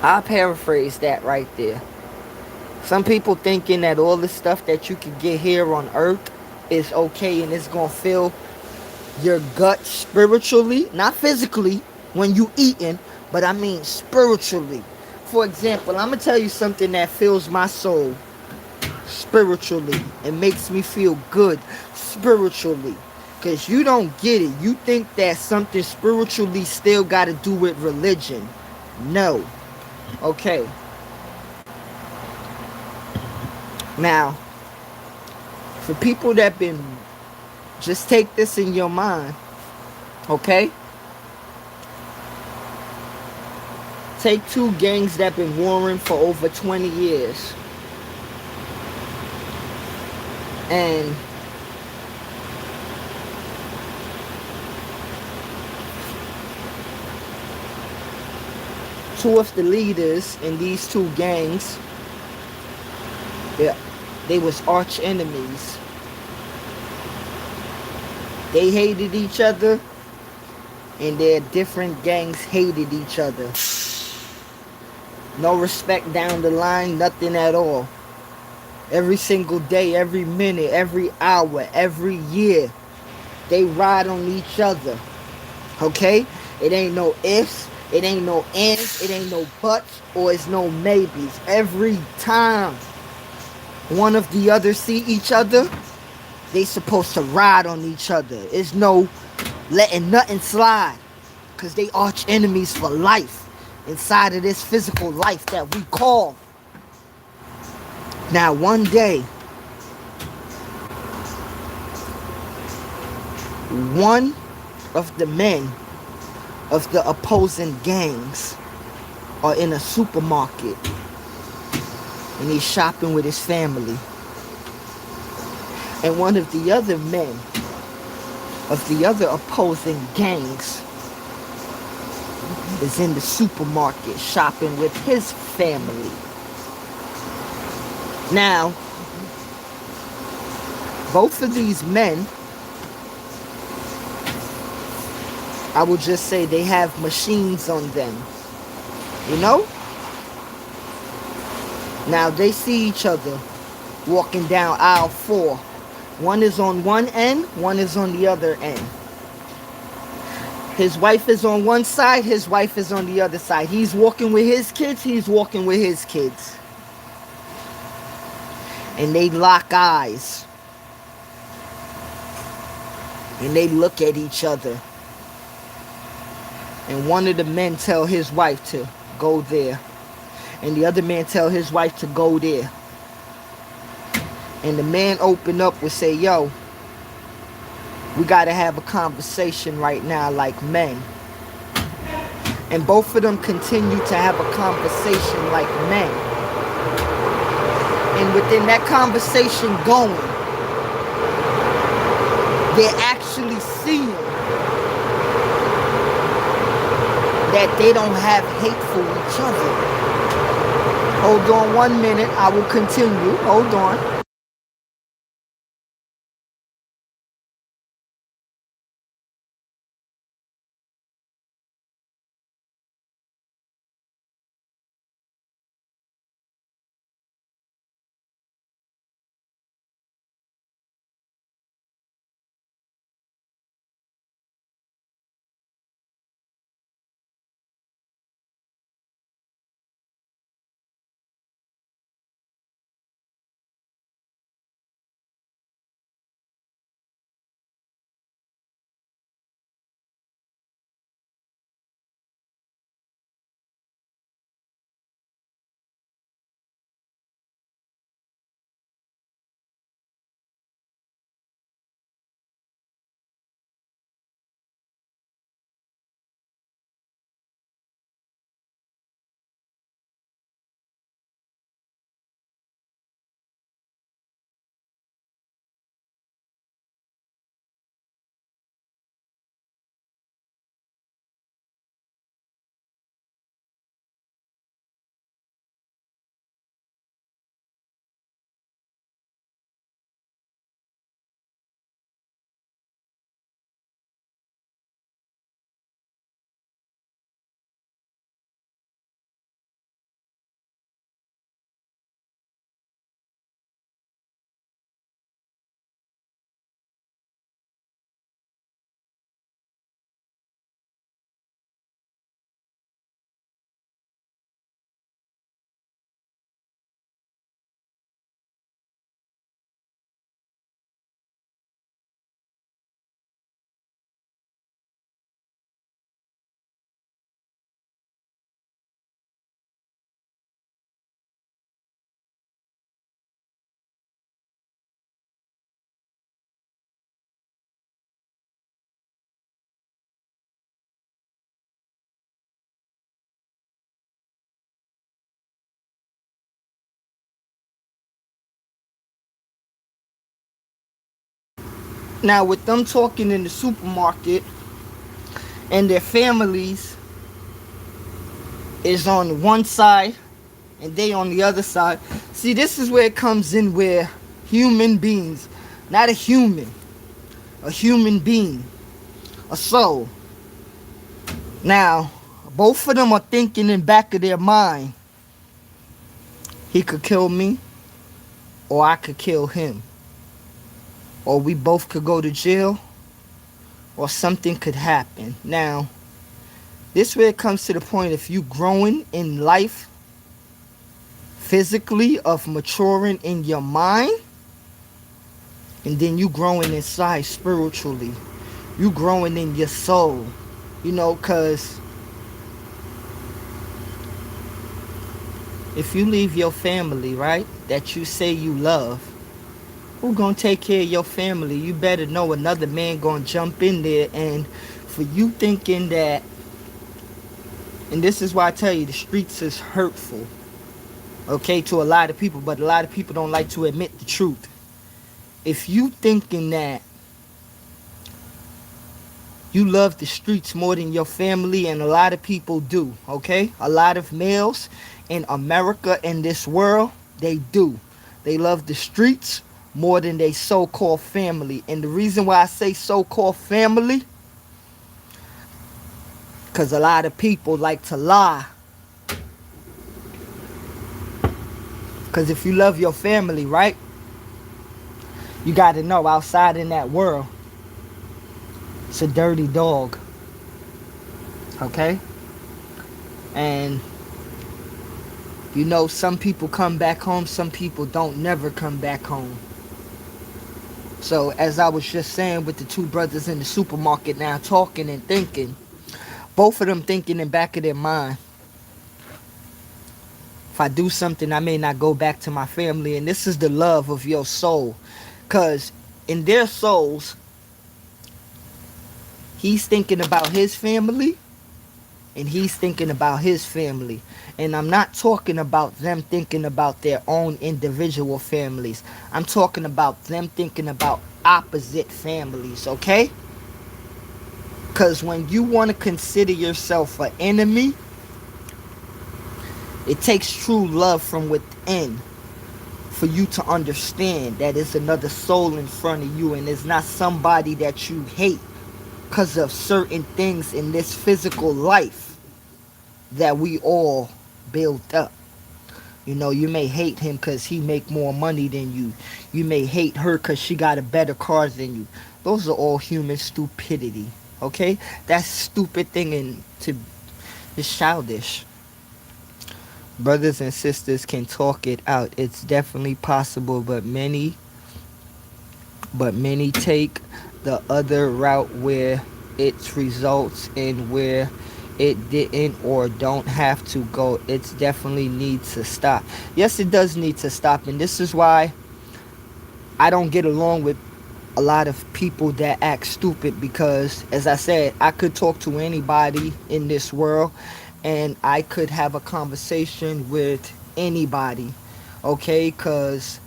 I'll paraphrase that right there. Some people thinking that all the stuff that you can get here on earth is okay and it's going to fill your gut spiritually, not physically when you eating, but I mean spiritually. For example, I'm going to tell you something that fills my soul spiritually. It makes me feel good spiritually. Because you don't get it. You think that something spiritually still got to do with religion. No. Okay. Now, for people that been, just take this in your mind. Okay? Take two gangs that been warring for over 20 years. And two of the leaders in these two gangs, they was arch enemies. They hated each other, and their different gangs hated each other. No respect down the line, nothing at all. Every single day, every minute, every hour, every year, they ride on each other. Okay? It ain't no ifs, it ain't no ands, it ain't no buts, or it's no maybes. Every time one of the others see each other, they supposed to ride on each other. It's no letting nothing slide. Because they arch enemies for life. Inside of this physical life that we call. Now one day, one of the men of the opposing gangs are in a supermarket and he's shopping with his family. And one of the other men of the other opposing gangs is in the supermarket shopping with his family. Now, both of these men, I would just say they have machines on them. You know? Now they see each other walking down aisle 4. One is on one end, one is on the other end. His wife is on one side, his wife is on the other side. He's walking with his kids, he's walking with his kids. And they lock eyes. And they look at each other. And one of the men tell his wife to go there. And the other man tell his wife to go there. And the man open up and say, yo, we gotta have a conversation right now like men. And both of them continue to have a conversation like men. And within that conversation going, they're actually seeing that they don't have hate for each other. Hold on 1 minute, I will continue. Hold on. Now with them talking in the supermarket and their families is on one side and they on the other side. See, this is where it comes in where human beings, not a human being, a soul. Now, both of them are thinking in back of their mind, he could kill me or I could kill him. Or we both could go to jail or something could happen. Now, this where it comes to the point if you growing in life physically, of maturing in your mind, and then you growing inside spiritually. You growing in your soul. You know, because if you leave your family, right, that you say you love, Who gonna take care of your family? You better know another man gonna jump in there. And for you thinking that, and this is why I tell you, the streets is hurtful, okay, to a lot of people, but a lot of people don't like to admit the truth. If you thinking that you love the streets more than your family, and a lot of people do, okay? A lot of males in America, in this world, they do. They love the streets more than they so-called family. And the reason why I say so-called family, because a lot of people like to lie. Because if you love your family, right, you got to know outside in that world, it's a dirty dog, okay? And you know, some people come back home, some people don't never come back home. So as I was just saying with the two brothers in the supermarket now talking and thinking, both of them thinking in back of their mind, if I do something, I may not go back to my family. And this is the love of your soul. Because in their souls, he's thinking about his family and he's thinking about his family. And I'm not talking about them thinking about their own individual families. I'm talking about them thinking about opposite families, okay? Because when you want to consider yourself an enemy, it takes true love from within for you to understand that it's another soul in front of you and it's not somebody that you hate because of certain things in this physical life that we all build up. You know, you may hate him because he make more money than you. You may hate her because she got a better car than you. Those are all human stupidity, okay? That's stupid thing and it's childish. Brothers and sisters can talk it out. It's definitely possible, but many take the other route where it results in where it didn't or don't have to go. It's definitely needs to stop. Yes, it does need to stop, and this is why I don't get along with a lot of people that act stupid, because as I said, I could talk to anybody in this world and I could have a conversation with anybody, okay? Because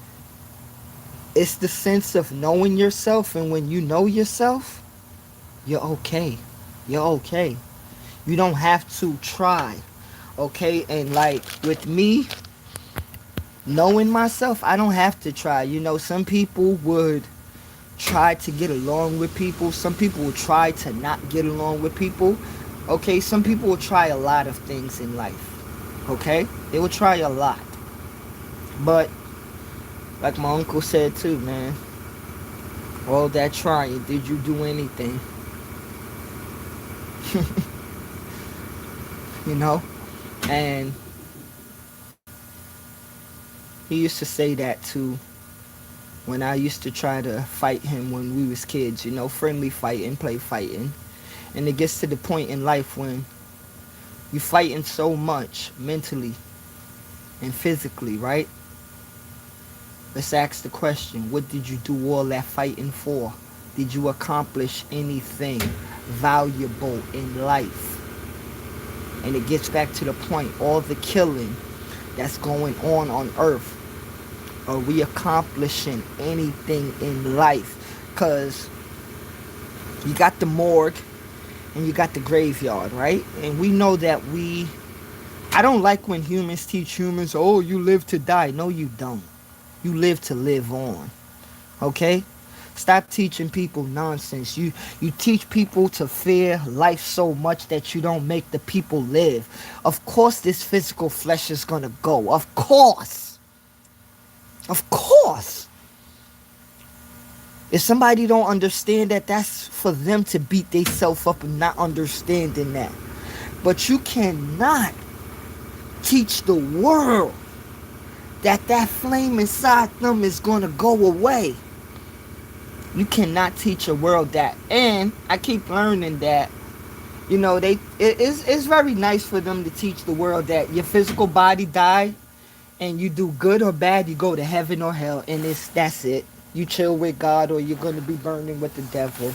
it's the sense of knowing yourself, and when you know yourself, you're okay. You're okay. You don't have to try, okay? And like with me, knowing myself, I don't have to try. You know, some people would try to get along with people. Some people will try to not get along with people. Okay, some people will try a lot of things in life. Okay? They will try a lot. But like my uncle said too, man, all that trying, did you do anything? You know? And he used to say that too when I used to try to fight him when we was kids, you know, friendly fighting, play fighting. And it gets to the point in life when you fighting so much mentally and physically, right? Let's ask the question, what did you do all that fighting for? Did you accomplish anything valuable in life? And it gets back to the point, all the killing that's going on earth, are we accomplishing anything in life? Because you got the morgue and you got the graveyard, right? And we know that I don't like when humans teach humans, oh, you live to die. No, you don't. You live to live on, okay? Stop teaching people nonsense. You teach people to fear life so much that you don't make the people live. Of course this physical flesh is gonna go. Of course. Of course. If somebody don't understand that, that's for them to beat themselves up and not understanding that. But you cannot teach the world that flame inside them is going to go away. You cannot teach a world that. And I keep learning that, you know, it's very nice for them to teach the world that your physical body die and you do good or bad, you go to heaven or hell, and that's it. You chill with God or you're going to be burning with the devil.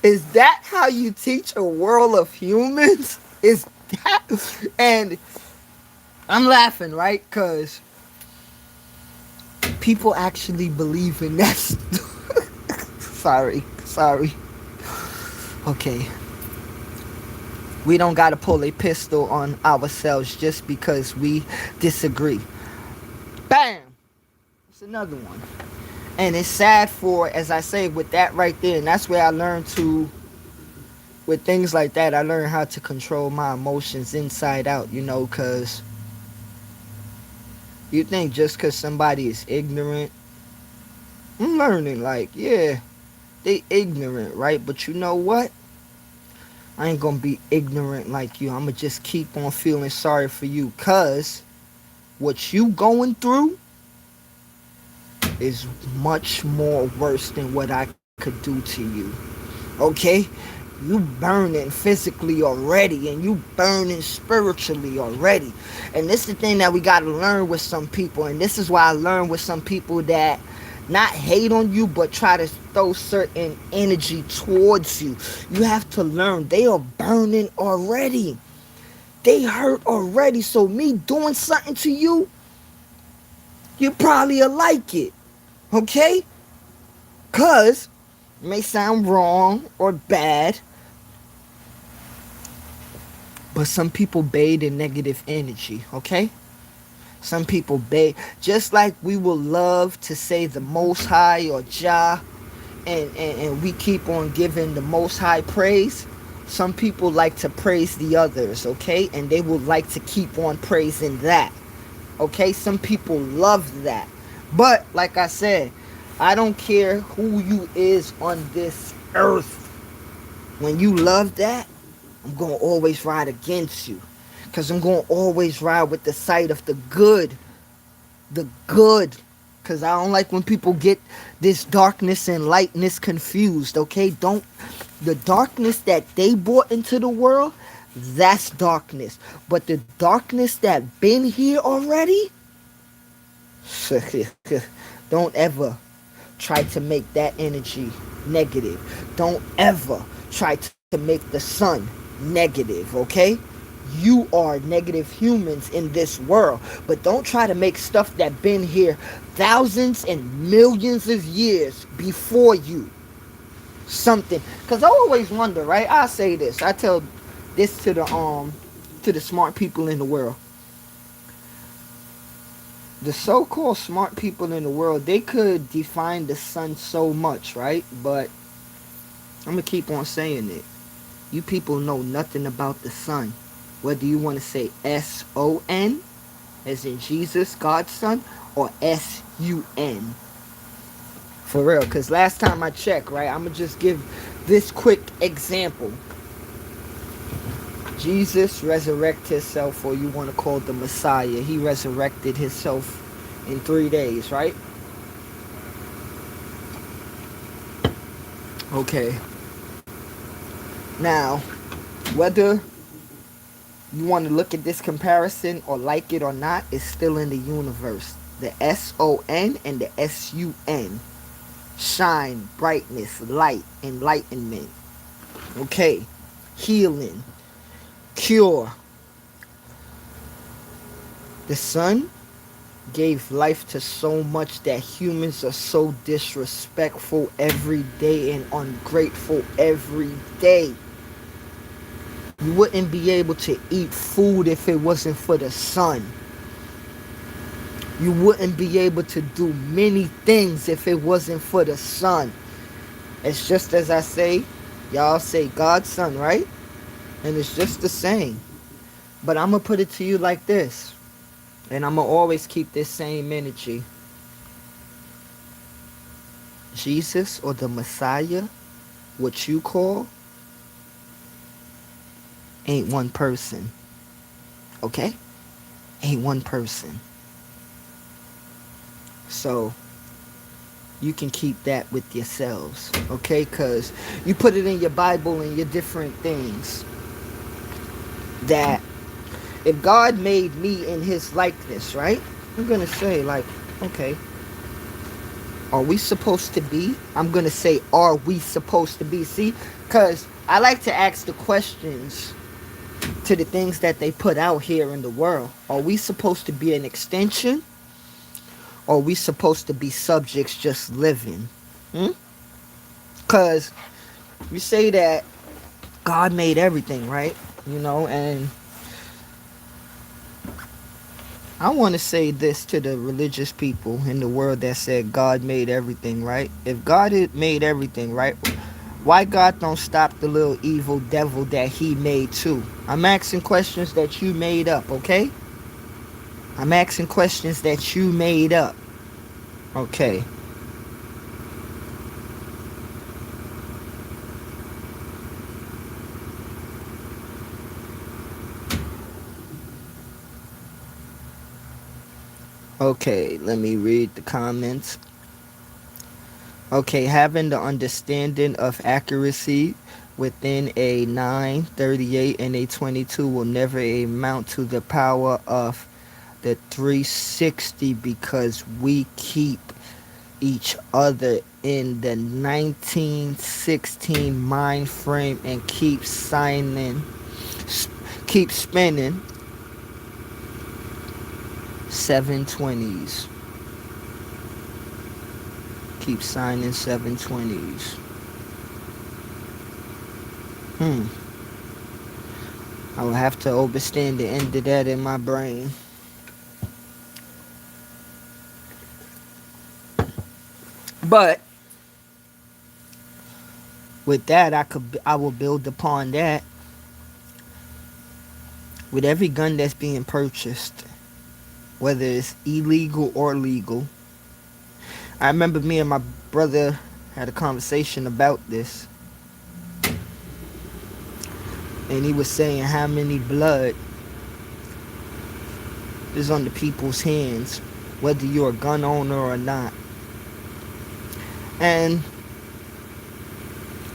Is that how you teach a world of humans? Is that? And I'm laughing, right? Because people actually believe in that. Sorry. Okay. We don't got to pull a pistol on ourselves just because we disagree. Bam! It's another one. And it's sad for, as I say, with that right there. And that's where I learned to, with things like that, I learned how to control my emotions inside out, because you think just because somebody is ignorant, I'm learning, like, yeah, they ignorant, right? But you know what? I ain't gonna be ignorant like you. I'm gonna just keep on feeling sorry for you, cause what you going through is much more worse than what I could do to you. Okay? You burning physically already, and you burning spiritually already. And this is the thing that we gotta learn with some people, and this is why I learned with some people that not hate on you, but try to throw certain energy towards you. You have to learn they are burning already. They hurt already. So me doing something to you, you probably will like it. Okay? Cause it may sound wrong or bad, but some people bathe in negative energy, okay? Some people bathe, just like we will love to say the Most High or Jah, and we keep on giving the Most High praise. Some people like to praise the others, okay? And they would like to keep on praising that, okay? Some people love that. But, like I said, I don't care who you is on this earth. When you love that, I'm going to always ride against you. Because I'm going to always ride with the side of the good. The good. Because I don't like when people get this darkness and lightness confused, okay? Don't. The darkness that they brought into the world, that's darkness. But the darkness that been here already, don't ever try to make that energy negative. Don't ever try to make the sun negative, okay? You are negative humans in this world, but don't try to make stuff that been here thousands and millions of years before you something. Because I always wonder, right? I say this, I tell this to the smart people in the world. The so-called smart people in the world, they could define the sun so much, right? But I'm gonna keep on saying it. You people know nothing about the sun. Whether you want to say S-O-N, as in Jesus, God's son, or S-U-N. For real, because last time I checked, right, I'm going to just give this quick example. Jesus resurrected himself, or you want to call the Messiah. He resurrected himself in 3 days, right? Okay. Now, whether you want to look at this comparison or like it or not, it's still in the universe. The S-O-N and the S-U-N. Shine, brightness, light, enlightenment. Okay. Healing. Cure. The sun gave life to so much that humans are so disrespectful every day and ungrateful every day. You wouldn't be able to eat food if it wasn't for the sun. You wouldn't be able to do many things if it wasn't for the sun. It's just as I say, y'all say God's son, right? And it's just the same. But I'm going to put it to you like this. And I'm going to always keep this same energy. Jesus or the Messiah, what you call, ain't one person. Okay? Ain't one person. So you can keep that with yourselves, okay? Because you put it in your Bible and your different things that If God made me in his likeness, right? I'm going to say, like, okay, are we supposed to be? I'm going to say, are we supposed to be? See, because I like to ask the questions to the things that they put out here in the world. Are we supposed to be an extension? Or are we supposed to be subjects just living? Because we say that God made everything, right? And I want to say this to the religious people in the world that said God made everything, right? If God had made everything, right? Why God don't stop the little evil devil that he made too? I'm asking questions that you made up, okay? I'm asking questions that you made up. Okay. Okay, let me read the comments. Okay, having the understanding of accuracy within a 938 and a 22 will never amount to the power of the 360 because we keep each other in the 1916 mind frame and keep spinning 720s. Keep signing 720s. I will have to understand the end of that in my brain. But with that, I will build upon that with every gun that's being purchased, whether it's illegal or legal. I remember me and my brother had a conversation about this, and he was saying how many blood is on the people's hands, whether you're a gun owner or not. And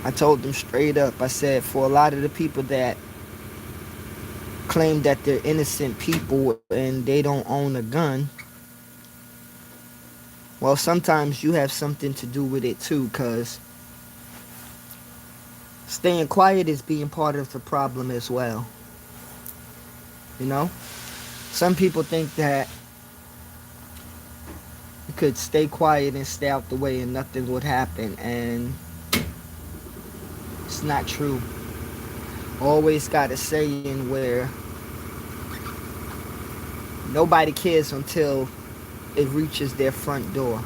I told them straight up, I said, for a lot of the people that claim that they're innocent people and they don't own a gun, well, sometimes you have something to do with it too, because staying quiet is being part of the problem as well. You know? Some people think that you could stay quiet and stay out the way and nothing would happen, and it's not true. Always got a saying where nobody cares until it reaches their front door.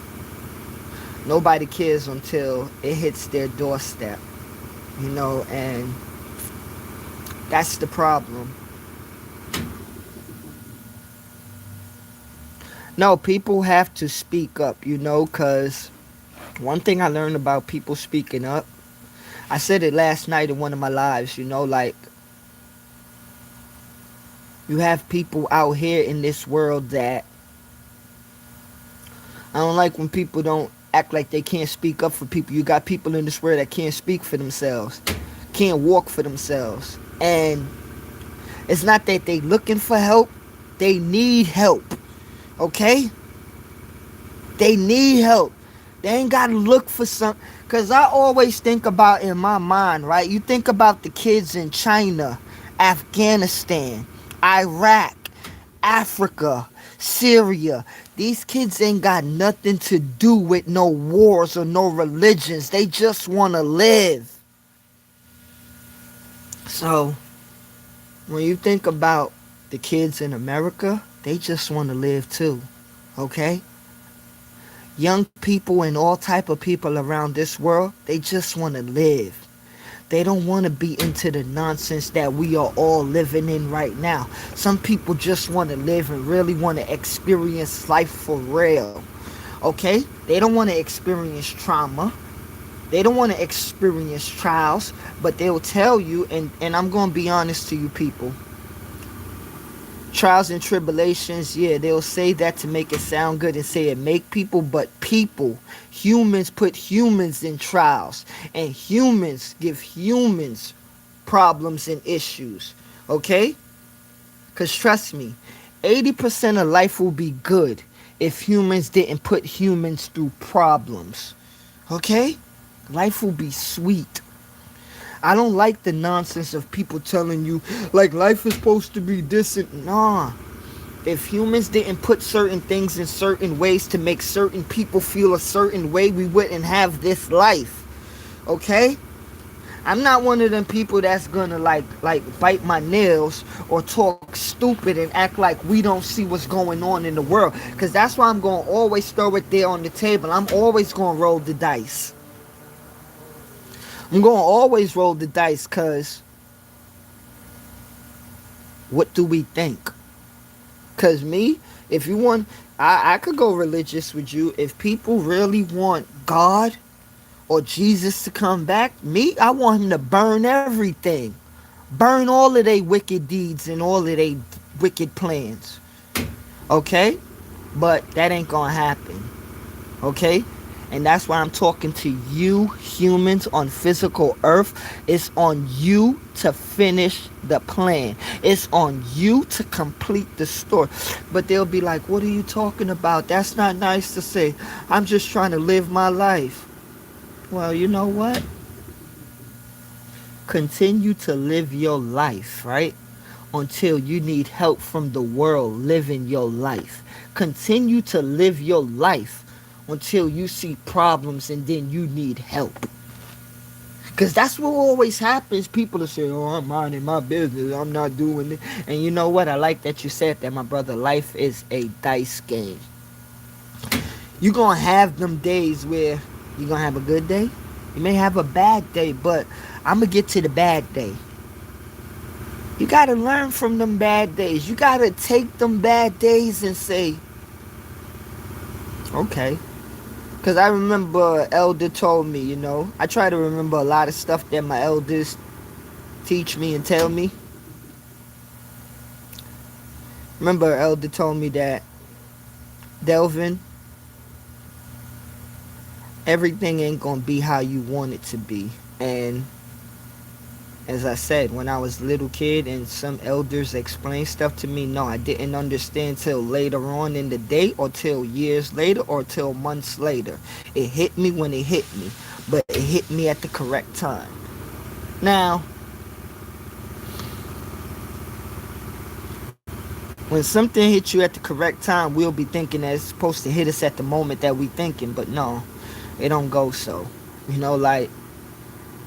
Nobody cares until it hits their doorstep. And that's the problem. No, people have to speak up, because one thing I learned about people speaking up, I said it last night in one of my lives, like, you have people out here in this world that I don't like when people don't act like they can't speak up for people. You got people in this world that can't speak for themselves, can't walk for themselves. And it's not that they looking for help, they need help. Okay? They need help. They ain't got to look for some. Because I always think about in my mind, right? You think about the kids in China, Afghanistan, Iraq, Africa, Syria. These kids ain't got nothing to do with no wars or no religions. They just want to live. So, when you think about the kids in America, they just want to live too. Okay? Young people and all type of people around this world, they just want to live. They don't want to be into the nonsense that we are all living in right now. Some people just want to live and really want to experience life for real. Okay? They don't want to experience trauma. They don't want to experience trials. But they'll tell you, and I'm going to be honest to you people. Trials and tribulations, yeah, they'll say that to make it sound good and say it make people, but humans put humans in trials, and humans give humans problems and issues, okay? Because trust me, 80% of life will be good if humans didn't put humans through problems. Okay? Life will be sweet. I don't like the nonsense of people telling you, like, life is supposed to be this and nah. If humans didn't put certain things in certain ways to make certain people feel a certain way, we wouldn't have this life. Okay? I'm not one of them people that's gonna like bite my nails or talk stupid and act like we don't see what's going on in the world. Cause that's why I'm gonna always throw it there on the table. I'm always gonna roll the dice. I'm gonna always roll the dice cause what do we think? Cause me, if you want I could go religious with you. If people really want God or Jesus to come back, me, I want him to burn everything. Burn all of their wicked deeds and all of their wicked plans. Okay? But that ain't gonna happen. Okay? And that's why I'm talking to you humans on physical earth. It's on you to finish the plan. It's on you to complete the story. But they'll be like, what are you talking about? That's not nice to say. I'm just trying to live my life. Well, you know what? Continue to live your life, right? Until you need help from the world living your life. Continue to live your life until you see problems and then you need help. Because that's what always happens. People will say, oh, I'm minding my business. I'm not doing it. And you know what? I like that you said that, my brother. Life is a dice game. You're going to have them days where you're going to have a good day. You may have a bad day, but I'm going to get to the bad day. You got to learn from them bad days. You got to take them bad days and say, okay. Because I remember elder told me, I try to remember a lot of stuff that my elders teach me and tell me. Remember elder told me that, Delvin, everything ain't going to be how you want it to be. And as I said, when I was a little kid and some elders explained stuff to me, no, I didn't understand till later on in the day or till years later or till months later. It hit me when it hit me, but it hit me at the correct time. Now, when something hits you at the correct time, we'll be thinking that it's supposed to hit us at the moment that we thinking, but no, it don't go so. Like,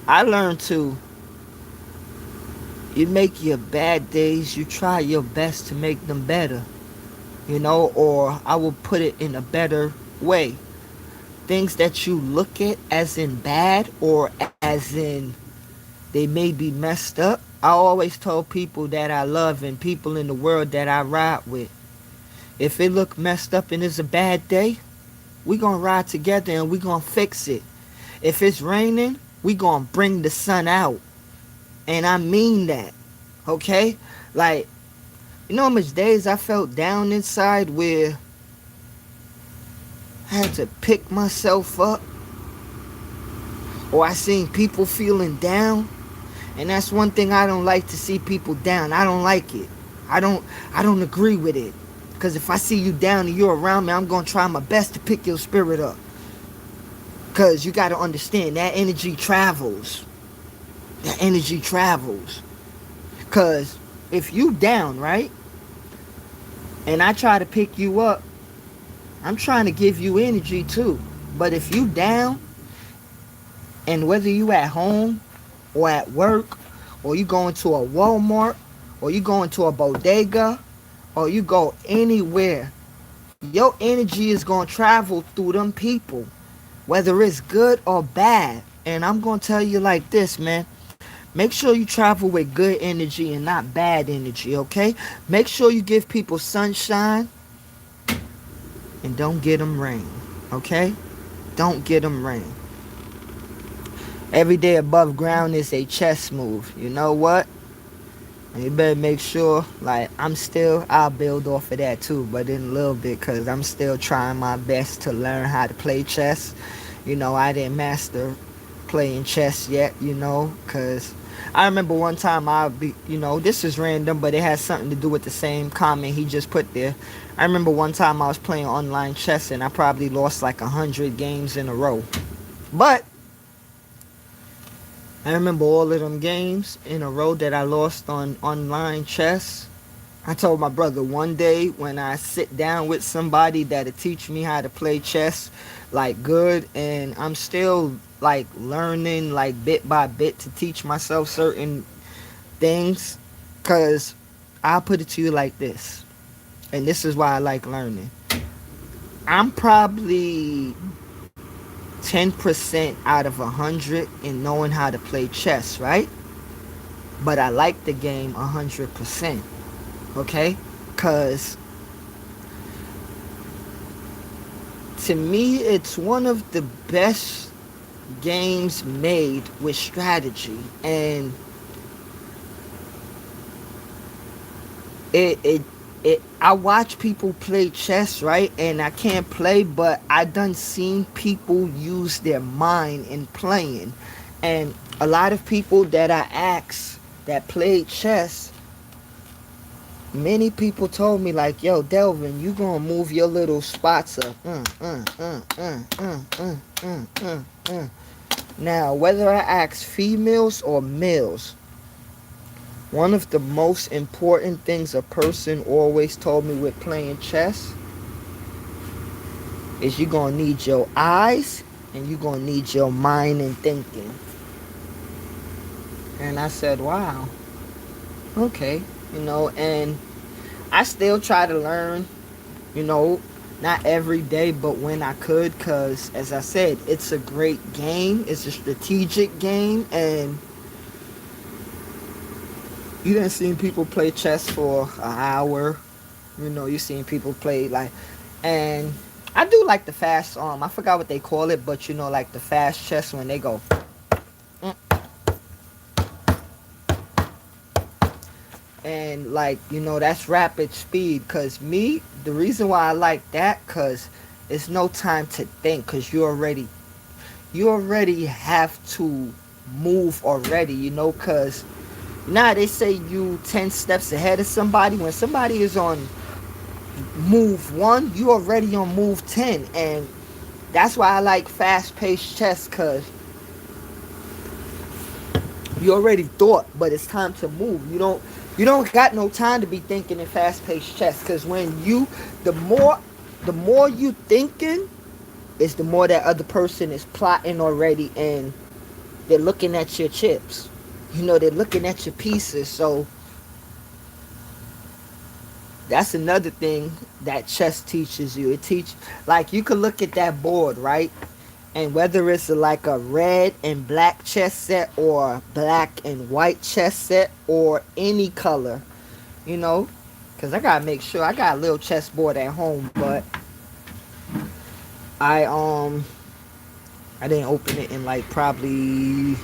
I learned to, you make your bad days, you try your best to make them better, or I will put it in a better way. Things that you look at as in bad or as in they may be messed up, I always told people that I love and people in the world that I ride with, if it look messed up and it's a bad day, we gonna ride together and we gonna fix it. If it's raining, we gonna bring the sun out. And I mean that. Okay? Like, you know how much days I felt down inside where I had to pick myself up? Or I seen people feeling down? And that's one thing I don't like, to see people down. I don't like it. I don't agree with it. Because if I see you down and you're around me, I'm going to try my best to pick your spirit up. Because you got to understand, that energy travels. That energy travels. Because if you down, right? And I try to pick you up, I'm trying to give you energy too. But if you down, and whether you at home or at work, or you going to a Walmart, or you going to a bodega, or you go anywhere, your energy is going to travel through them people, whether it's good or bad. And I'm going to tell you like this, man. Make sure you travel with good energy and not bad energy, okay? Make sure you give people sunshine and don't get them rain, okay? Don't get them rain. Every day above ground is a chess move. You know what? And you better make sure, like, I'll build off of that too, but in a little bit, because I'm still trying my best to learn how to play chess. I didn't master playing chess yet, because I remember one time this is random, but it has something to do with the same comment he just put there. I remember one time I was playing online chess and I probably lost like 100 games in a row. But I remember all of them games in a row that I lost on online chess. I told my brother one day when I sit down with somebody that'll teach me how to play chess like good, and I'm still like learning like bit by bit to teach myself certain things, cuz I'll put it to you like this. And this is why I like learning. I'm probably 10% out of 100 in knowing how to play chess, right? But I like the game 100%. Okay? Cuz to me it's one of the best games made with strategy, and it I watch people play chess, right? And I can't play, but I done seen people use their mind in playing. And a lot of people that I asked that played chess, many people told me like, yo, Delvin, you gonna move your little spots up. Now, whether I ask females or males, one of the most important things a person always told me with playing chess is you're going to need your eyes and you're going to need your mind and thinking. And I said, wow, okay, and I still try to learn, not every day, but when I could, because as I said, it's a great game. It's a strategic game, and you done seen people play chess for an hour. You seen people play like, and I do like the fast I forgot what they call it, but like the fast chess when they go. And like, that's rapid speed. Cause me, the reason why I like that, cause it's no time to think, cause you already have to move already, cause now they say you 10 steps ahead of somebody. When somebody is on move 1, you already on move 10. And that's why I like fast-paced chess, because you already thought, but it's time to move. You don't got no time to be thinking in fast-paced chess, because the more you thinking, is the more that other person is plotting already, and they're looking at your chips. They're looking at your pieces. So that's another thing that chess teaches you. Like, you could look at that board, right? And whether it's like a red and black chess set or black and white chess set or any color, because I gotta make sure. I got a little chessboard at home, but I didn't open it in like probably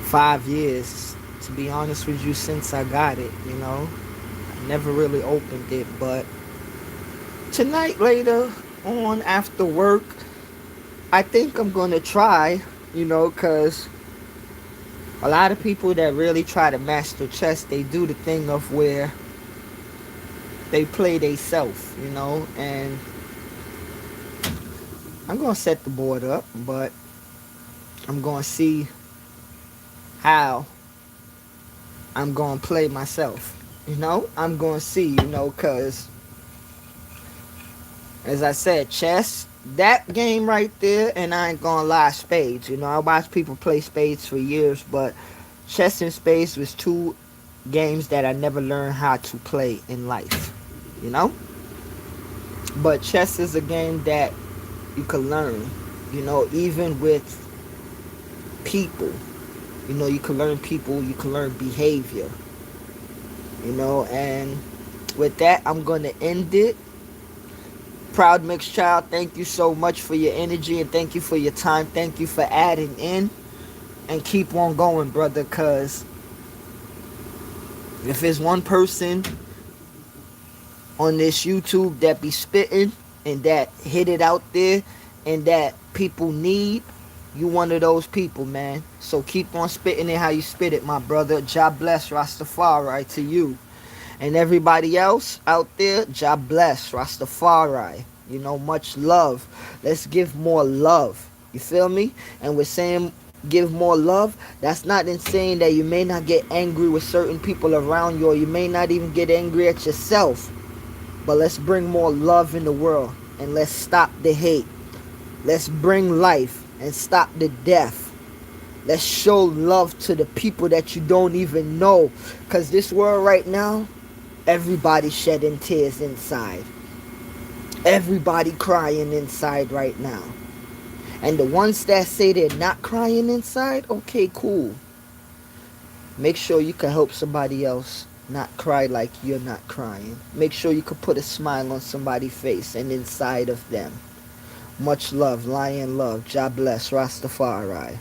5 years, to be honest with you, since I got it. I never really opened it, but tonight, later on after work, I think I'm gonna try, because a lot of people that really try to master chess, they do the thing of where they play they self, and I'm gonna set the board up, but I'm gonna see how I'm gonna play myself. I'm gonna see, because as I said, chess, that game right there, and I ain't gonna lie, spades. I watched people play spades for years, but chess and spades was two games that I never learned how to play in life. But chess is a game that you can learn, even with people. You can learn people, you can learn behavior. And with that, I'm going to end it. Proud Mixed Child, thank you so much for your energy and thank you for your time. Thank you for adding in. And keep on going, brother, because if there's one person on this YouTube that be spitting and that hit it out there and that people need, You one of those people, man. So keep on spitting it how you spit it, my brother. God bless Rastafari to you. And everybody else out there, God bless Rastafari. You know, much love. Let's give more love. You feel me? And we're saying give more love. That's not in saying that you may not get angry with certain people around you, or you may not even get angry at yourself. But let's bring more love in the world, and let's stop the hate. Let's bring life and stop the death. Let's show love to the people that you don't even know. Because this world right now, everybody shedding tears inside. Everybody crying inside right now. And the ones that say they're not crying inside, okay, cool. Make sure you can help somebody else not cry like you're not crying. Make sure you can put a smile on somebody's face and inside of them. Much love, lion love. God bless Rastafari.